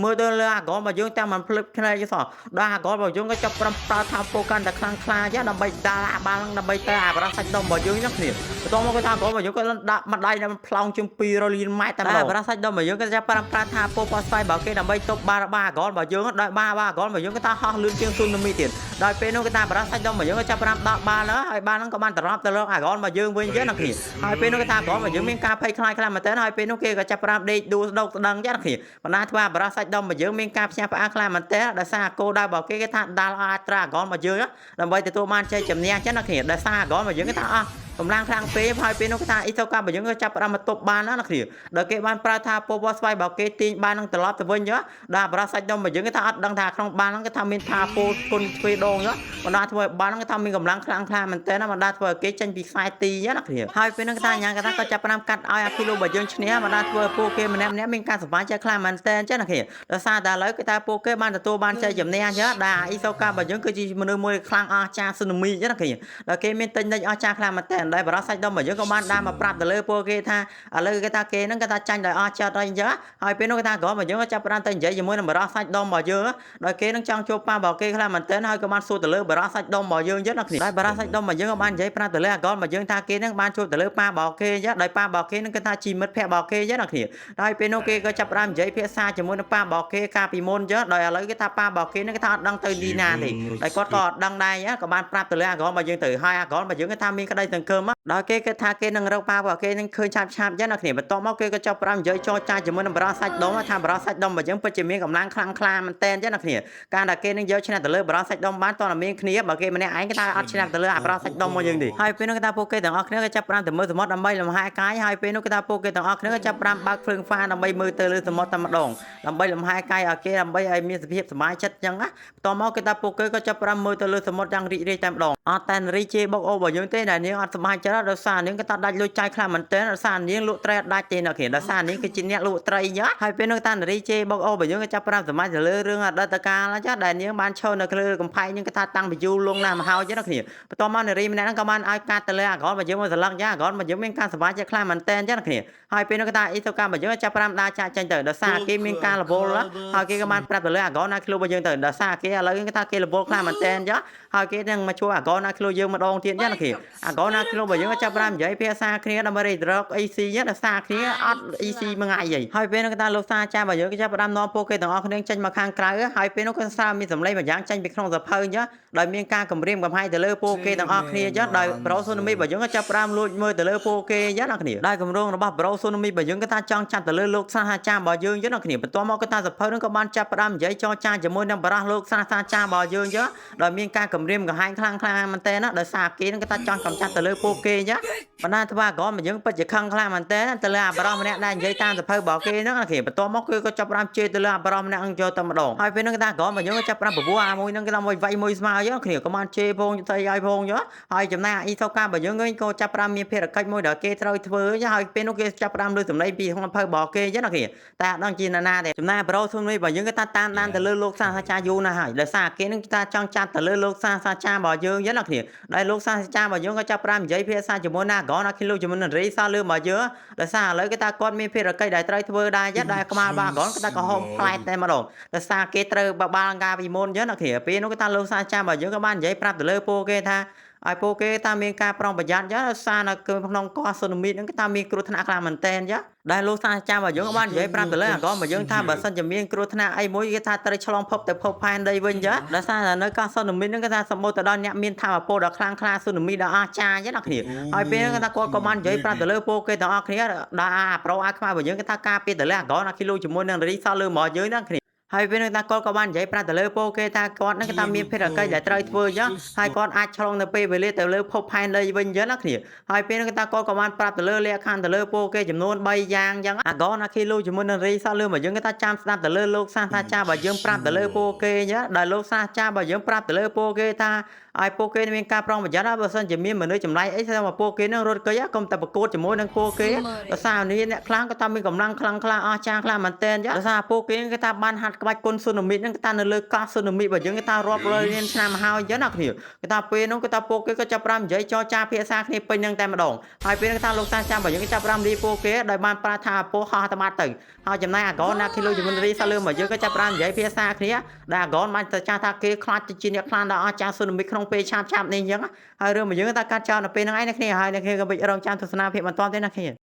[SPEAKER 1] ាមើលទៅលើអាក្រនរបស់យើងតែមិនភ្លឹបភ្នែកទេដល់អាក្រនរបស់យើងក៏ចាប់ប្រើថាពោកាន់តែខ្លាំងខ្លាចឹងដើម្បីដាល់បាល់ដើម្បីទៅអាបរោះសាច់ដុំរបស់យើងចឹងគ្នាបន្ទាប់មកគឺថាអាក្រនរបស់យើងក៏ដាក់ម្ដាយនៅផ្លោងជាង200លានម៉ែត្រតែម្ដងបរោះសាច់ដុំរបស់យើងក៏ចាប់ប្រើថាពោប៉ស្វ័យរបស់គេដើម្បីទប់បាល់អាក្រនរបស់យើងដោយបាល់អាក្រនរបស់យើងក៏ថាហោះលឿនជាងស៊ូណាមីទៀតដោយពេលនោះគឺថាបរោះសាច់ដុំរបស់យើងក៏ចាប់ប្រើដាក់បាល់ហើយបាល់ហ្នឹងក៏បានត្រឡប់ទៅលើអាក្រនរបស់យើងវិញចឹងណាគ្នាហើយពេលនោះគឺថាអាក្រនរបស់យើងមានការភ័យខ្លាចខ្លាំងមែនទែនហើយពេលនោះគេក៏ចាប់ប្រើដេកដួលស្ដុកស្ដឹងចឹងណាគ្នាបណ្ដាធ្វើបរោះសាច់ដុំរបស់យើងមានការផ្ញើផ្អាខ្លាំងមែនតើដោយសារគោលដៅរបស់គេគេថាដាល់អាចត្រាអាក្រនរបស់យើងដើម្បីទទួលបានជ័យជំនះចឹងណាគ្នាដោយសារអាក្រនរបស់យើងគេថាអស់កម្លាំងខ្លាំងពេកហើយពេលនោះគេថាអ៊ីសូការបស់យើងក៏ចាប់ផ្ដើមមកទប់បានណាគ្នាដល់គេបានប្រើថាពោវ៉ាស្វ័យរបស់គេទាញបាននឹងត្រឡប់ទៅវិញដល់បរោះសាច់ដុំរបស់យើងគេថាអត់ដឹងថាក្នុងបានហ្នឹងគេថាមានថាពោគុណទ្វេដងបណ្ដាធ្វើឲ្យបានហ្នឹងគេថាមានកម្លាំងខ្លាំងខ្លាមែនតើបណ្ដាធ្វើឲ្យគេចេញពីខ្សែទីណាគ្នាហើយពេលហ្នឹងគេថាញ៉ាំគេថាក៏ចាប់ផ្ដើមកាត់ឲ្យអាគីឡូរបស់យើងឈ្នះបណ្ដាធ្វើឲ្យពួកគេម្នាក់មានការសប្បាយចិត្តខ្លាំងមែនតើចឹងណាគ្នាដោយសារតែឥឡូវគេថាពួកគេបានទទួលបានជ័យជំនះចឹងដែលអ៊ីសូការបស់យើងគឺជាមនុស្សមួយខ្លាំងអស្ចារ្យស៊ូណាមីចឹងណាគ្នាដល់គេមានទិញនិចអស្ចារ្យខ្លាំងមែនតើដែលបរោះសាច់ដុំយើងក៏បានដើរមកប្រាប់ទៅលើពួកគេថាឥឡូវគេថាគេហ្នឹងគេថាចាញ់ដោយអស់ចិត្តហើយអញ្ចឹងហើយពេលនោះគេថាក្រមយើងក៏ចាប់ផ្ដើមទៅនិយាយជាមួយនឹងបរោះសាច់ដុំរបស់យើងដោយគេនឹងចង់ជួបប៉ារបស់គេខ្លាំងមែនទែនហើយក៏បានសួរទៅលើបរោះសាច់ដុំរបស់យើងអញ្ចឹងណាគ្នាដោយបរោះសាច់ដុំរបស់យើងក៏បាននិយាយប្រាប់ទៅលើអាក្រមរបស់យើងថាគេនឹងបានជួបទៅលើប៉ារបស់គេអញ្ចឹងដោយប៉ារបស់គេនឹងគេថាជីមិត្តភក្តិរបស់គេអញ្ចឹងណាគ្នាដោយពេលនោះគេក៏ចាប់ផ្ដើមនិយាយភាសាជាមួយនឹងប៉ារបស់គេកាលពីមុនអញ្ចឹងដោយឥឡូវគេថាប៉ារបស់គេនឹងគេថាអត់ដឹងទៅទីណាទេដោយគាត់ក៏អត់ដឹងដែរក៏បានប្រាប់ទៅលើអាក្រមរបស់យើងទៅហើយអាក្រមរបស់យើងគេថាមានក្តីសង្ឃឹមដោយគេគិតថាគេនឹងរកប៉ារបស់គេនឹងឃើញឆាប់ចឹងណាគ្នាបន្ទាប់មកគេក៏ចាប់ផ្ដើមនិយាយចរចាជាមួយនឹងបរោះសាច់ដុំថាបរោះសាច់ដុំរបស់យើងពិតជាមានកម្លាំងខ្លាំងក្លាមែនតើចឹងណាគ្នាការដែលគេនឹងយកឈ្នះទៅលើបរោះសាច់ដុំបានតើមានគ្នាបើគេម្នាក់ឯងគេថាអត់ឈ្នះទៅលើអាបរោះសាច់ដុំមកយើងទេហើយពេលនោះគេថាពួកគេទាំងអស់គ្នាក៏ចាប់ផ្ដើមទៅមើលសមុទ្រដើម្បីលំហែកាយហើយពេលនោះគេថាពួកគេទាំងអស់គ្នាក៏ចាប់ផ្ដើមបើកភ្លើងហ្វាដើម្បីមើលទៅលើសមុទ្រតែម្ដងដើម្បីលំហែកាយឲ្យគេដើម្បីឲ្យមានសភាពសុបាយចិត្តចឹងណាបន្ទាប់មកគេថាពួកគេក៏ចាប់ផ្ដើមមើលទៅលើសមុទ្រយ៉ាងរីករាយតែម្ដងអត់តែរីជេបុកអូរបស់យើងទេដែលនាងអត់សុបាយចិត្តដោយសារនាងក៏ថាដាច់លុយចាយខ្លាំងមែនតើដោយសារនាងលក់ត្រីអត់ដាច់ទេណាគ្នាដោយសារនាងគឺជាអ្នកលក់ត្រីចឹងហើយពេលនោះតានារីជេបុកអូរបស់យើងក៏ចាប់ផ្ដើមសម្ដែងទៅលើរឿងអតីតកាលចឹងដែលនាងបានឈរនៅលើកំផែងនាងក៏ថាតាំងពីយូរលង់ណាស់មកហើយចឹងណាគ្នាបន្ទាប់មកនារីម្នាក់ហ្នឹងក៏បានឲ្យកាត់ទៅលើអាក្រនរបស់យើងមកសន្លឹកចឹងអាក្រនរបស់យើងមានការសុបាយចិត្តខ្លាំងមែនតើចឹងណាគ្នាហើយពេលនោះក៏ថាអ៊ីសូការបស់យើងចាប់ផ្ដើមដើរចាក់ចេញទៅដោយសារគេមានការរវល់ហើយគេក៏បានប្រាប់ទៅលើអាក្រនណាឃ្លូរបស់យើងទៅដោយសារគេឥឡូវគេថាគេរវល់ខ្លាំងមែនតើចឹងហើយគេនឹងមកជួយអាក្រនណាឃ្លូយើងម្ដងទៀតចឹងណាគ្នាអាក្រនណាឃ្លូរបស់យើងក៏ចាប់ផ្ដើមនិយាយភាសាគ្នាដើម្បីរក EC ចឹងដោយសារគ្នាអត់ EC មួយថ្ងៃអីហើយពេលនោះគេថាលោកសាចារបស់យើងក៏ចាប់ផ្ដើមនាំពួកគេទាំងអស់គ្នាចេញមកខាងក្រៅហើយពេលនោះក៏ស្រាវមានសម្លេងមួយយ៉ាងចេញពីក្នុងសភៅចឹងដោយមានការគម្រាមកំហែងទៅលើពួកគេទាំងអស់គ្នាចឹងដោយប្រូស៊ូណាមីរបស់យើងក៏ចាប់ផ្ដើមលួចមើលទៅលើពួកគេចឹងណាគ្នាដោយគម្រោងរបស់ប្រូស៊ូណាមីរបស់យើងក៏ថាចង់ចាប់ទៅលើលោកសាចារបស់យើងចឹងណាគ្នាបន្ទាប់មកក៏ថាសភៅនោះក៏បានចាប់ផ្ដើមនិយាយចរចាជាមួយនឹងបរិះលោកសាចារបស់យើងចឹងដោយមានការគម្រាមកំហែងខ្លាំងមែនតើណាដោយសារគេនឹងក៏ថាចង់កំចាត់ទៅលើពួកគេចឹងបណ្ដាធ្វើអាក្រមរបស់យើងពិតជាខឹងខ្លាំងមែនតើទៅលើអាបរិះម្នាក់ដែលនិយាយតាមសភៅរបស់គេហ្នឹងណាគ្នាបន្ទាប់មកគឺក៏ចាប់ផ្ដើមជេរទៅលើអាបរិះម្នាក់ហ្នឹងយកតែម្ដងហើយពេលហ្នឹងគេថាអាក្រមរបស់យើងក៏ចាប់ផ្ដើមបបួលអាមួយហ្នឹងគេថាមួយវាយមួយស្មើចឹងគ្នាក៏បានជេរផងទៅឲ្យផងចឹងហើយចំណែកអ៊ីសូការបស់យើងវិញក៏ចាប់ផ្ដើមមានភារកិច្ចមួយដែលគេត្រូវធ្វើចឹងហើយពេលនោះគេចាប់ផ្ដើមលើសម្លេងពីក្នុងសភៅរបស់គេចឹងណាគ្នាតែអត់ដឹងជាណាទេចំណែកប្រូស៊ូមីរបស់យើងក៏ថាតាមដានទៅលើលោកសាស្ត្រាចារ្យយូរណាស់ហើយដោយសារគេនឹងថាចង់ចាប់ទៅលើលោកសាស្ត្រាចារ្យរបស់យើងចឹងណាគ្នាដែលលោកសាស្ត្រាចារ្យរបស់យើងក៏ចាប់ផ្ដើមនិយាយភាសាជាមួយណាក្រណាឃីឡូជាមួយនឹងរីសាលឺរបស់យើងដោយសារឥឡូវគេថាគាត់មានភារកិច្ចដែលត្រូវធ្វើដែរចឹងដែលក្បាលបាក្រនគេថាក៏ហូបផ្លែតែម្ដងដោយសារគេត្រូវបបាលការពីមុនចឹងណាគ្នាពេលនោះគេថាលោកសាស្ត្រាចារ្យរបស់យើងក៏បាននិយាយប្រាប់ទៅលើពួកគេថា ហើយពួកគេថាមានការប្រុងប្រយ័ត្នចាសារនៅក្នុងកោះស៊ូណាមីហ្នឹងគេថាមានគ្រោះថ្នាក់ខ្លាំងមែនតើចាដែលលោកសាស្ត្រាចារ្យរបស់យើងបាននិយាយប្រាប់ទៅលើអាកោរបស់យើងថាបើសិនជាមានគ្រោះថ្នាក់អីមួយគេថាត្រូវឆ្លងភពទៅភពផែនដីវិញចាដោយសារតែនៅកោះស៊ូណាមីហ្នឹងគេថាសម្បូរទៅដោយអ្នកមានថាមពលដ៏ខ្លាំងក្លាស៊ូណាមីដ៏អស្ចារ្យចាអ្នកគ្នាហើយពេលហ្នឹងគេថាគាត់ក៏បាននិយាយប្រាប់ទៅលើពួកគេទាំងអស់គ្នាដែលអាប្រូអាខ្មៅរបស់យើងគេថាការពារទៅលើអាកោណាគីឡូជាមួយនឹងរីសល់លើរបស់យើងណាគ្នាហើយពេលនឹងថាគាត់ក៏បាននិយាយប្រាប់ទៅលើពួកគេថាគាត់នឹងគេថាមានភារកិច្ចដែលត្រូវធ្វើអញ្ចឹងហើយគាត់អាចឆ្លងទៅពេលវេលាទៅលើភពផែនដីវិញអញ្ចឹងណាគ្នាហើយពេលនឹងគេថាគាត់ក៏បានប្រាប់ទៅលើលក្ខខណ្ឌទៅលើពួកគេចំនួន3យ៉ាងអញ្ចឹងអាកោណាគីឡូជាមួយនឹងរីសល់លើរបស់យើងគេថាចាំស្ដាប់ទៅលើលោកសាស្ត្រាចារ្យរបស់យើងប្រាប់ទៅលើពួកគេអញ្ចឹងដែលលោកសាស្ត្រាចារ្យរបស់យើងប្រាប់ទៅលើពួកគេថាឲ្យពួកគេមានការប្រុងប្រយ័ត្នបើសិនជាមានមនុស្សចម្លែកអីថាពួកគេនឹងរត់គេកុំតែប្រកួតជាមួយនឹងពួកគេដោយសារនេះអ្នកខ្លាំងក៏ថាមានកម្លាំងខ្លាំងក្លាអស្ចារ្យខ្លាំងមែនទែនដោយសារពួកគេគេថាបានហាត់ក្បាច់គុណស៊ូណាមីហ្នឹងគេថានៅលើកោះស៊ូណាមីរបស់យើងគេថារាប់រយលានឆ្នាំមកហើយអញ្ចឹងណាគ្នាគេថាពេលហ្នឹងគេថាពួកគេក៏ចាប់ផ្ដើមនិយាយចរចាភាសាគ្នាពេញហ្នឹងតែម្ដងហើយពេលគេថាលោកសាស្ត្រាចារ្យរបស់យើងគេចាប់ផ្ដើមលីពួកគេដោយបានប្រាថាពោះហោះទៅបាត់ទៅហើយចំណែកអាកោណាគីឡូជាមួយរីសាលើរបស់យើងក៏ចាប់ផ្ដើមនិយាយភាសាគ្នាដែលអាកោបានទៅចាស់ថាគេខ្លាចទៅជាអ្នកខ្លាំងដល់អស្ចារ្យស៊ូណាមីក្នុងពេលឆាប់នេះអញ្ចឹងហើយរឿងរបស់យើងថាកាត់ចោលនៅពេលហ្នឹងឯងអ្នកគ្នាហើយអ្នកគ្នាក៏វិចរងចាំទស្សនាភាពបន្តទៀតណាគ្ន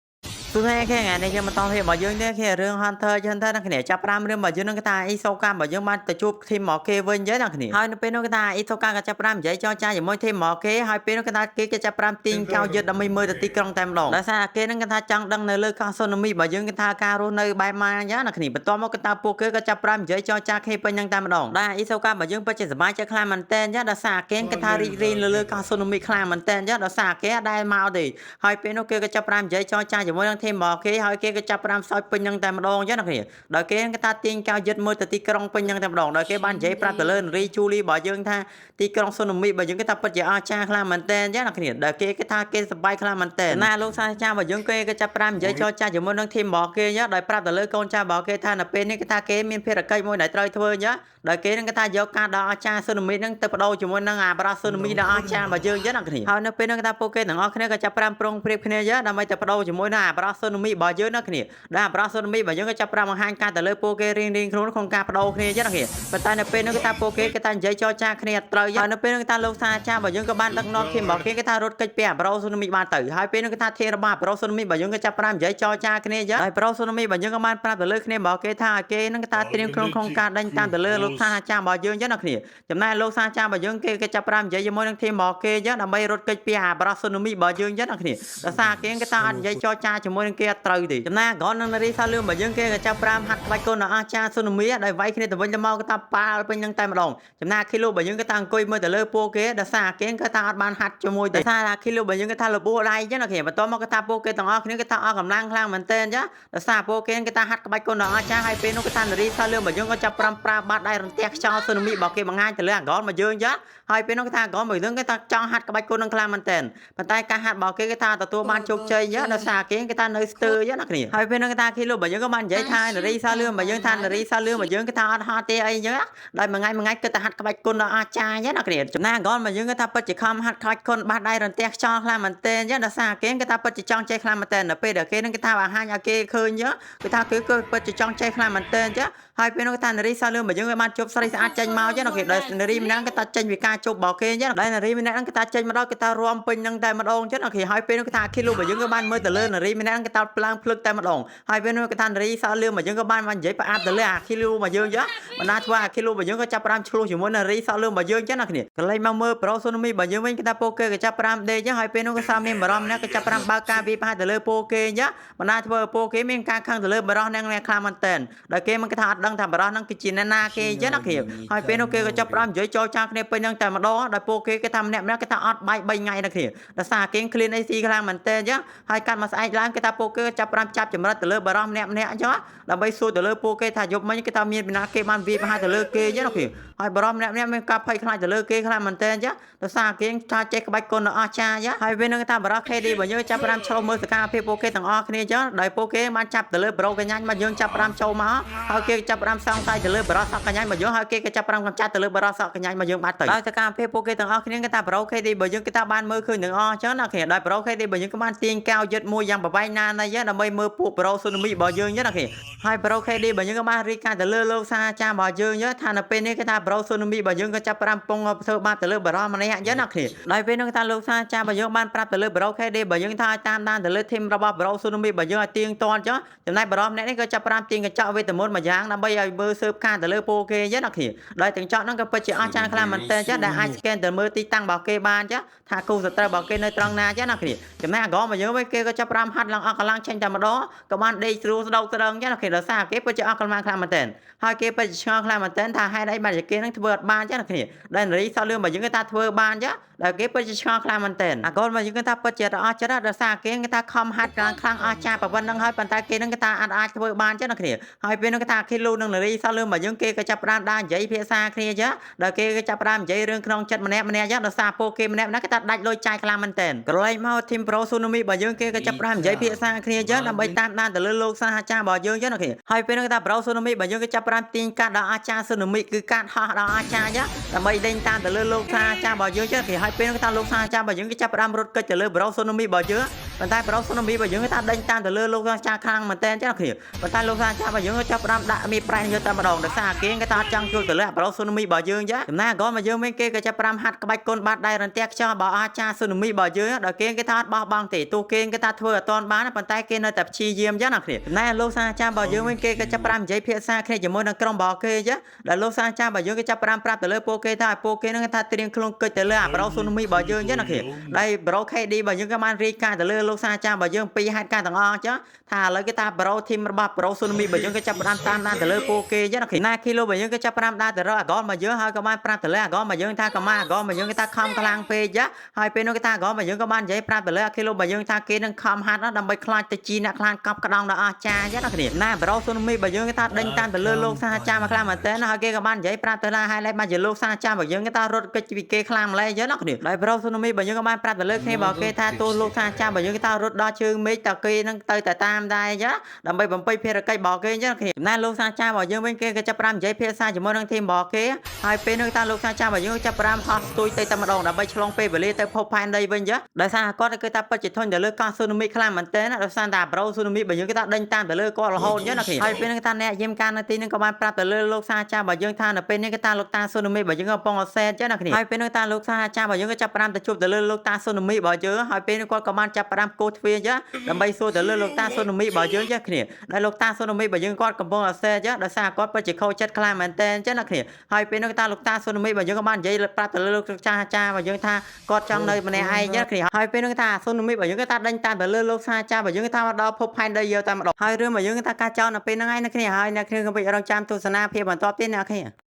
[SPEAKER 1] ាសួស្តីគេថ្ងៃនេះយើងបន្តភាពរបស់យើងនេះគឺរឿង Hunter យើងថាអ្នកគ្នាចាប់5រឿងរបស់យើងនឹងថាអ៊ីសូការបស់យើងបានទៅជួបធីមមកគេវិញចឹងអ្នកគ្នាហើយនៅពេលនោះគេថាអ៊ីសូកាក៏ចាប់5និយាយចរចាជាមួយធីមមកគេហើយពេលនោះគេថាគេចាប់5ទីងកៅយឹតដើម្បីមើលទៅទីក្រុងតែម្ដងដោយសារគេនឹងគេថាចង់ដឹងនៅលើកោះស៊ូណាមីរបស់យើងគេថាការរស់នៅបែបម៉ាចឹងអ្នកគ្នាបន្ទាប់មកគេថាពួកគេក៏ចាប់5និយាយចរចាគ្នាពេញហ្នឹងតែម្ដងដែលអ៊ីសូការបស់យើងពិតជាសប្បាយចិត្តខ្លាំងមែនតើចឹងដោយសារគេគេថារីករាយលើកោះស៊ូណាមីខ្លាំងមែនតើចឹងដោយសារគេដែលមកទេហើយពេលនោះគេក៏ចាប់5និយាយចរចាជាមួយនឹងធីមមកគេហើយគេក៏ចាប់5សោយពេញហ្នឹងតែម្ដងចឹងណាគ្នាដោយគេគេថាទាញកៅយឹតមើលទៅទីក្រុងពេញហ្នឹងតែម្ដងដោយគេបាននិយាយប្រាប់ទៅលើរីជូលីរបស់យើងថាទីក្រុងស៊ូណាមីរបស់យើងគេថាពិតជាអស្ចារ្យខ្លាំងមែនតើចឹងណាគ្នាដែលគេថាគេសប្បាយខ្លាំងមែនតើណាលោកសាស្ត្រាចារ្យរបស់យើងគេក៏ចាប់5និយាយចរចាជាមួយនឹងធីមរបស់គេចឹងដោយប្រាប់ទៅលើកូនចៅរបស់គេថានៅពេលនេះគេថាគេមានភារកិច្ចមួយដែលត្រូវធ្វើចឹងដោយគេនឹងគេថាយកការដ៏អស្ចារ្យស៊ូណាមីហ្នឹងទៅបដូរជាមួយនឹងអាបារ៉ាស៊ូណាមីដ៏អស្ចារ្យរបស់យើងចឹងណាគ្នាហើយនៅពេលហ្នឹងគេថាពួកគេទាំងអស់គ្នាក៏ចាប់5ប្រុងប្រៀបគ្នាចឹងដើម្បីទៅបដូរជាមួយនឹងអាបារ៉ាស៊ូណាមីរបស់យើងណាគ្នាដែលអាបារ៉ាស៊ូណាមីរបស់យើងក៏ចាប់5បង្ហាញការទៅលើពួកគេរៀងៗខ្លួនក្នុងការបដូរគ្នាចឹងណាគ្នាប៉ុន្តែនៅពេលហ្នឹងគេថាពួកគេគេថានិយាយចរចាគ្នាត្រូវហើយនៅពេលហ្នឹងគេថាលោកសាស្ត្រាចារ្យរបស់យើងក៏បានដឹកនាំគ្នារបស់គេគេថារត់គេចពីអាបារ៉ាស៊ូណាមីបានទៅហើយពេលហ្នឹងគេថាធានរបស់អាបារ៉ាស៊ូណាមីរបស់យើងក៏ចាប់5និយាយចរចាគ្នាចឹងហើយបារ៉ាស៊ូណាមីរបស់យើងក៏បានប្រាប់ទៅលើគ្នារបស់គេថាគេហ្នឹងគេថាត្រៀមខ្លួនក្នុងការដេញតាមទៅលើលោកសាស្ត្រាចារ្យរបស់យើងចឹងណាគ្នាចំណែកលោកសាស្ត្រាចារ្យរបស់យើងគេចាប់5និយាយជាមួយនឹងធីមរបស់គេចឹងដើម្បីរត់គេចពីអាបារ៉ាស៊ូណាមីរបស់យើងចឹងណាគ្នាដោយសារគេគេថាអត់និយាយចរចាជាមួយនឹងគេអត់ត្រូវទេចំណែកគាត់នឹងនារីសាលឿនរបស់យើងគេក៏ចាប់5ហាត់ក្បាច់គុណអស្ចារ្យស៊ូណាមីដែលវាយគ្នាទៅវិញទៅមកគេថាប៉ាល់ពេញនឹងតែម្ដងចំណែកគីឡូរបស់យើងគេថាអង្គុយមើលទៅលើពួកគេដោយសារគេគេថាអត់បានហាត់ជាមួយទេដោយសារគីឡូរបស់យើងគេថាលបួដៃចឹងណាគ្នាបន្ទាប់មកគេថាពួកគេទាំងអស់គ្នាគេថាអស់កម្លាំងខ្លាំងមែនទែនចឹងដោយសារពួកគេគេថាហាត់ក្បាច់គុណអស្ចារ្យហើយពេលនោះគេថានារីសាលឿនរបស់យើងក៏ចាប់5ប្រើបាត់ដៃរន្ទះខ្យល់ស៊ូណាមីរបស់គេបង្ហាញទៅលើអាកលរបស់យើងចឹងហើយពេលនោះគេថាអាកលរបស់យើងគេថាចង់ហាត់ក្បាច់គុណនឹងខ្លាំងមែនទែនប៉ុន្តែការហាត់របស់គេគេថាទទួលបានជោគជ័យចឹងដោយសារគេគេថានៅស្ទើរចឹងណាគ្នាហើយពេលនោះគេថាគីឡូរបស់យើងក៏បាននិយាយថានារីសាលឿនរបស់យើងថានារីសាលឿនរបស់យើងគេថាអត់ហត់ទេអីចឹងដោយមួយថ្ងៃគេថាហាត់ក្បាច់គុណដល់អស្ចារ្យចឹងណាគ្នាចំណែកអាកលរបស់យើងគេថាពិតជាខំហាត់ក្បាច់គុណបាត់ដៃរន្ទះខ្យល់ខ្លាំងមែនទែនចឹងដោយសារគេថាពិតជាចង់ចេះខ្លាំងមែនទែននៅពេលដែលគេនឹងគេថាបង្ហាញឲ្យគេឃើញចឹងគេថាគេពិតជាចង់ចេះខ្លាំងមែនទែនចឹងហើយពេលនោះគេថានារីសាលឿនរបស់យើងគេបានជប់ស្រីស្អាតចេញមកចឹងគេដោយនារីម្នាក់គេថាចេញពីការជប់របស់គេចឹងដោយនារីម្នាក់ហ្នឹងគេថាចេញមកដល់គេថារួមពេញហ្នឹងតែម្ដងចឹងគេហើយពេលនោះគេថាគីឡូរបស់យើងក៏បានមើលទៅលើនារីម្នាក់ហ្នឹងគេថាផ្លាំងភ្លឹកតែម្ដងហើយពេលនោះគេថានារីសាលឿនរបស់យើងក៏បាននិយាយផ្អាប់ទៅលើអាគីឡូរបស់យើងចឹងបណ្ដាធ្វើអាគីឡូរបស់យើងក៏ចាប់5ឆ្លោះជាមួយនារីសាលឿនរបស់យើងចឹងណាគ្នាកន្លែងមកមើលប្រូស៊ូណាមីរបស់យើងវិញគេថាពួកគេក៏ចាប់5ដេកចឹងហើយពេលនោះក៏សាមានបារម្ភម្នាក់ក៏ចាប់5បើកការវាប្រហែលទៅលើពួកគេចឹងបណ្ដាធ្វើពួកគេមានការខឹងទៅលើបារោះហ្នឹងខ្លាំងមែនតើដោយគេមិនគេថាអត់ដឹងថាបារោះហ្នឹងគឺជាអ្នកណាគេចឹងណាគ្នាហើយពេលនោះគេក៏ចាប់5និយាយចោលចាគ្នាពេញហ្នឹងតែម្ដងដោយពួកគេថាម្នាក់គេថាអត់បាយ3ថ្ងៃណាគ្នាដោយសារគេឃ្លានអីស៊ីខ្លាំងមែនតើចឹងហើយកាត់មកស្អែកឡើងគេថាពួកគេចាប់5ចាប់ចម្រិតទៅលើបារោះម្នាក់អញ្ចឹងដើម្បីសួរទៅលើពួកគេថាយប់មិញគេថាមានពីណាគេបានវាប្រហែលទៅលើគេចឹងណាគ្នាហើយបារោះម្នាក់មានការភ័យខ្លាចទៅលើគេខ្លាំងមែនតើចឹងដោយសារគេថាចេះក្បាច់គុណអស្ចារ្យហើយពេលហ្នឹងថាបារោះ KD របស់យើងចាប់5ឆ្លុះមើលសកម្មភាពពួកគេទាំងអស់គ្នាចឹងដោយពួកគេបានចាប់ទៅលើប្រូកញ្ញាញ់មកយើងចាប់5ចូលមកហើយគេចាប់5សង្ស័យទៅលើបារោះសកញ្ញាញ់ មកយើងហើយគេក៏ចាប់5កំចាត់ទៅលើបរិសកញ្ញាញមកយើងបាត់ទៅដោយសកម្មភាពពួកគេទាំងអស់គ្នាគេថាប្រូខេឌីបើយើងគេថាបានមើលឃើញទាំងអស់ចឹងណាគ្នាដោយប្រូខេឌីបើយើងក៏បានទាញកៅយឹតមួយយ៉ាងប្រវែងណាណីដើម្បីមើលពួកប្រូស៊ូណាមីរបស់យើងចឹងណាគ្នាហើយប្រូខេឌីបើយើងក៏បានរីកាទៅលើលោកសាចាររបស់យើងថានៅពេលនេះគេថាប្រូស៊ូណាមីរបស់យើងក៏ចាប់5ពងធ្វើបាបទៅលើបរិសម្នាក់ចឹងណាគ្នាដោយពេលនោះគេថាលោកសាចាររបស់យើងបានប្រាប់ទៅលើប្រូខេឌីបើយើងថាតាមដានទៅលើធីមរបស់ប្រូស៊ូណាមីរបស់យើងឲ្យទៀងទាត់ចឹងចំណែកបរិសម្នាក់នេះក៏ចាប់5ទាញកញ្ចក់វេទមន្តម្យ៉ាងដើម្បីឲ្យមើលស៊ើបការទៅលើពួកគេចឹងណាគ្នាដោយទាំងចក់ហ្នឹងក៏ពិតជាអស្ចារ្យខ្លាំងមែនទែនចឹងដែលអាច scan ទៅមើលទីតាំងរបស់គេបានចឹងថាគូសត្រូវរបស់គេនៅត្រង់ណាចឹងណាគ្នាចំណែកអាក្រមរបស់យើងវិញគេក៏ចាប់5ហាត់ឡើងអស់កម្លាំងចេញតែម្ដងក៏បានដេកស្រួលស្ដោកស្ដឹងចឹងណាគ្នាដោយសារគេពិតជាអស់កម្លាំងខ្លាំងមែនទែនហើយគេពិតជាឆ្ងល់ខ្លាំងមែនទែនថាហេតុអីបានជាគេនឹងធ្វើអត់បានចឹងណាគ្នាដែលនារីសក់លឿងរបស់យើងគេថាធ្វើបានចឹងដែលគេពិតជាឆ្ងល់ខ្លាំងមែនទែនអាកូនរបស់យើងគេថាពិតជាអស្ចារ្យដោយសារគេថាខំហាត់ខ្លាំងអស្ចារ្យប៉ុណ្ណឹងហើយប៉ុន្តែគេនឹងគេថាអាចធ្វើបានចឹងណាគ្នាហើយពេលនោះគេថាគេលូនឹងនារីសក់លឿងរបស់យើងគេក៏ចាប់ផ្ដើមដើរនិយាយភាសាគ្នាចឹងដែលគេក៏ចាប់ផ្ដើមនិយាយរឿងក្នុងចិត្តម្នាក់ចឹងដោយសារពួកគេម្នាក់គេថាដាច់លុយចាយខ្លាំងមែនទែនក្រឡេកមកធីមប្រូស៊ូណាមីរបស់យើងគេក៏ចាប់ផ្ដើមនិយាយភាសាគ្នាចឹងដើម្បីតាមដានទៅលើលោកសាស្ត្រាចារ្យរបស់យើងចឹងណាគ្នាហើយពេលនោះគេថាប្រូស៊ូណាមីរបស់យើងគេចាប់ផ្ដើមទាញកាត់ដល់អាចារ្យស៊ូណាមីគឺកាត់ហោះដល់អាចារ្យចឹងដើម្បីដេញតាមទៅលើលោកសាស្ត្រាចារ្យរបស់យើងចឹងគេហើយពេលនោះគេថាលោកសាស្ត្រាចារ្យរបស់យើងគេចាប់ផ្ដើមរត់គេចទៅលើប្រូស៊ូណាមីរបស់យើងប៉ុន្តែប្រូស៊ូណាមីរបស់យើងគេថាដេញតាមទៅលើលោកសាស្ត្រាចារ្យខ្លាំងមែនទែនចឹងណាគ្នាប៉ុន្តែលោកសាស្ត្រាចារ្យរបស់យើងក៏ចាប់ផ្ដើមដាក់មីប្រៃយកតែម្ដងដោយសារគេគេថាចង់ជួយទៅលើប្រូស៊ូណាមីរបស់យើងចឹងចំណែកអាកូនរបស់យើងវិញគេក៏ចាប់ផ្ដើមហាត់ក្បាច់កូនបាត់ដៃរន្ទះខ្យល់របស់អាចារ្យស៊ូណាមីរបស់យើងដល់គេថាអត់បោះបង់ទេទោះគេថាធ្វើអត់តាន់បានប៉ុន្តែគេនៅតែព្យាយាមចឹងណាគ្នាចំណែកលោកសាស្ត្រាចារ្យរបស់យើងវិញគេក៏ចាប់ផ្ដើមនិយាយភាសាគ្នាជាមួយនឹងក្រុមរបស់គេចឹងដែលលោកសាស្ត្រាចារ្យរបស់យើងគេចាប់ផ្ដើមប្រាប់ទៅលើពួកគេថាពួកគេនឹងថាត្រៀមខ្លួនកិច្ចទៅលើអាប្រូស៊ូណាមីរបស់យើងចឹងណាគ្នាដែលប្រូខេឌីរបស់យើងក៏បានរាយការណ៍ទៅលើលោកសាស្ត្រាចារ្យរបស់យើងពីហេតុការណ៍ទាំងអស់ចឹងថាឥឡូវគេថាប្រូធីមរបស់ប្រូស៊ូណាមីរបស់យើងគេចាប់ផ្ដើមតាមដានទៅលើពួកគេចឹងណាគ្នាណាគីឡូរបស់យើងគេចាប់ផ្ដើមដើរទៅរកអាកនរបស់យើងហើយក៏បានប្រាប់ទៅលើអាកនរបស់យើងថាកុំអាកនរបស់យើងគេថាខំខ្លាំងពេកចឹងហើយពេលនោះគេថាអាកនរបស់យើងក៏បាននិយាយប្រាប់ទៅលើអាគីឡូរបស់យើងថាគេនឹងខំហាត់ដើម្បីខ្លាចទៅជីអ្នកខ្លាចកប់ក្តោងដល់អស្ចារ្យចឹងណាគ្នាណាប្រូស៊ូណាមីរបស់យើងគេថាដេញតាមទៅលើលោកសាស្ត្រាចារ្យមកខ្លាំងមែនតើហើយគេក៏បាននិយាយប្រាប់ទៅលើហើយឡែកមកជាលោកសាស្ត្រាចារ្យរបស់យើងគេថារត់គេចពីគេខ្លាំងម្ល៉េះចឹងណាគ្នាដោយប្រូស៊ូណាមីរបស់យើងក៏បានប្រាប់ទៅលើគ្នារបស់គេថាទោះលោកសាស្ត្រាចារ្យរបស់យើងគេថារត់ដល់ជើងមេឃតើគេនឹងទៅតែតាមដែរចឹងដើម្បីបំពេញភារកិច្ចរបស់គេចឹងគ្នាណាលោកសាស្ត្រាចារ្យរបស់យើងវិញគេក៏ចាប់ផ្ដើមនិយាយភាសាជាមួយនឹងធីមរបស់គេហើយពេលនោះថាលោកសាស្ត្រាចារ្យរបស់យើងចាប់ផ្ដើមហោះស្ទួយទៅតែម្ដងដើម្បីឆ្លងពេលវេលាទៅភពផែនដីវិញចឹងដោយសារគាត់គេថាពិតជាធន់ទៅលើកោះស៊ូណាមីខ្លាំងមែនទែនដោយសារតែប្រូស៊ូណាមីរបស់យើងគេថាដេញតាមទៅលើគាត់រហូតចឹងណាគ្នាហើយពេលនោះថាអ្នកយាមការនៅទីនេះក៏បានប្រាប់ទៅលើលោកសាស្ត្រាចារ្យរបស់យើងថានៅពេលនេះគេថាលោកតាស៊ូណាមីរបស់យើងកំពុងអសែតចឹងណាគ្នាហើយពេលនោះថាលោកសាស្ត្រាចារ្យរបស់យើងក៏ចាប់ផ្ដើមទៅជួបទៅលើលោកតាស៊ូណាមីរបស់យើងហើយពេលនោះគាត់ក៏បានចាប់ផ្ដើមកោសទ្វារចឹងដើម្បីសួរទៅលើលោកតាស៊ូណាមីរបស់យើងចឹងគ្នាដែលលោកតាស៊ូណាមីរបស់យើងគាត់កំពុងអសែតចឹងដោយសារគាត់ពិតជាខូចចិត្តខ្លាំងមែនទែនចឹងណាគ្នាហើយពេលនោះថាលោកតាស៊ូណាមីរបស់យើងក៏បាននិយាយប្រាប់ទៅលើលោកសាស្ត្រាចារ្យរបស់យើងថាគាត់ចង់នៅម្នាក់ឯងចឹងគ្នាហើយពេលនោះថាស៊ូណាមីរបស់យើងក៏ថាដេញតាមទៅលើលោកសាស្ត្រាចារ្យរបស់យើងថាមកដល់ភពផែនដីយកតែម្ដងហើយរឿងរបស់យើងថាការចោលនៅពេលហ្នឹងឯងអ្នកគ្នាហើយអ្នកគ្នាក៏ពិតរងចាំទស្សនាភាពបន្តទៀតអ្នកគ្នា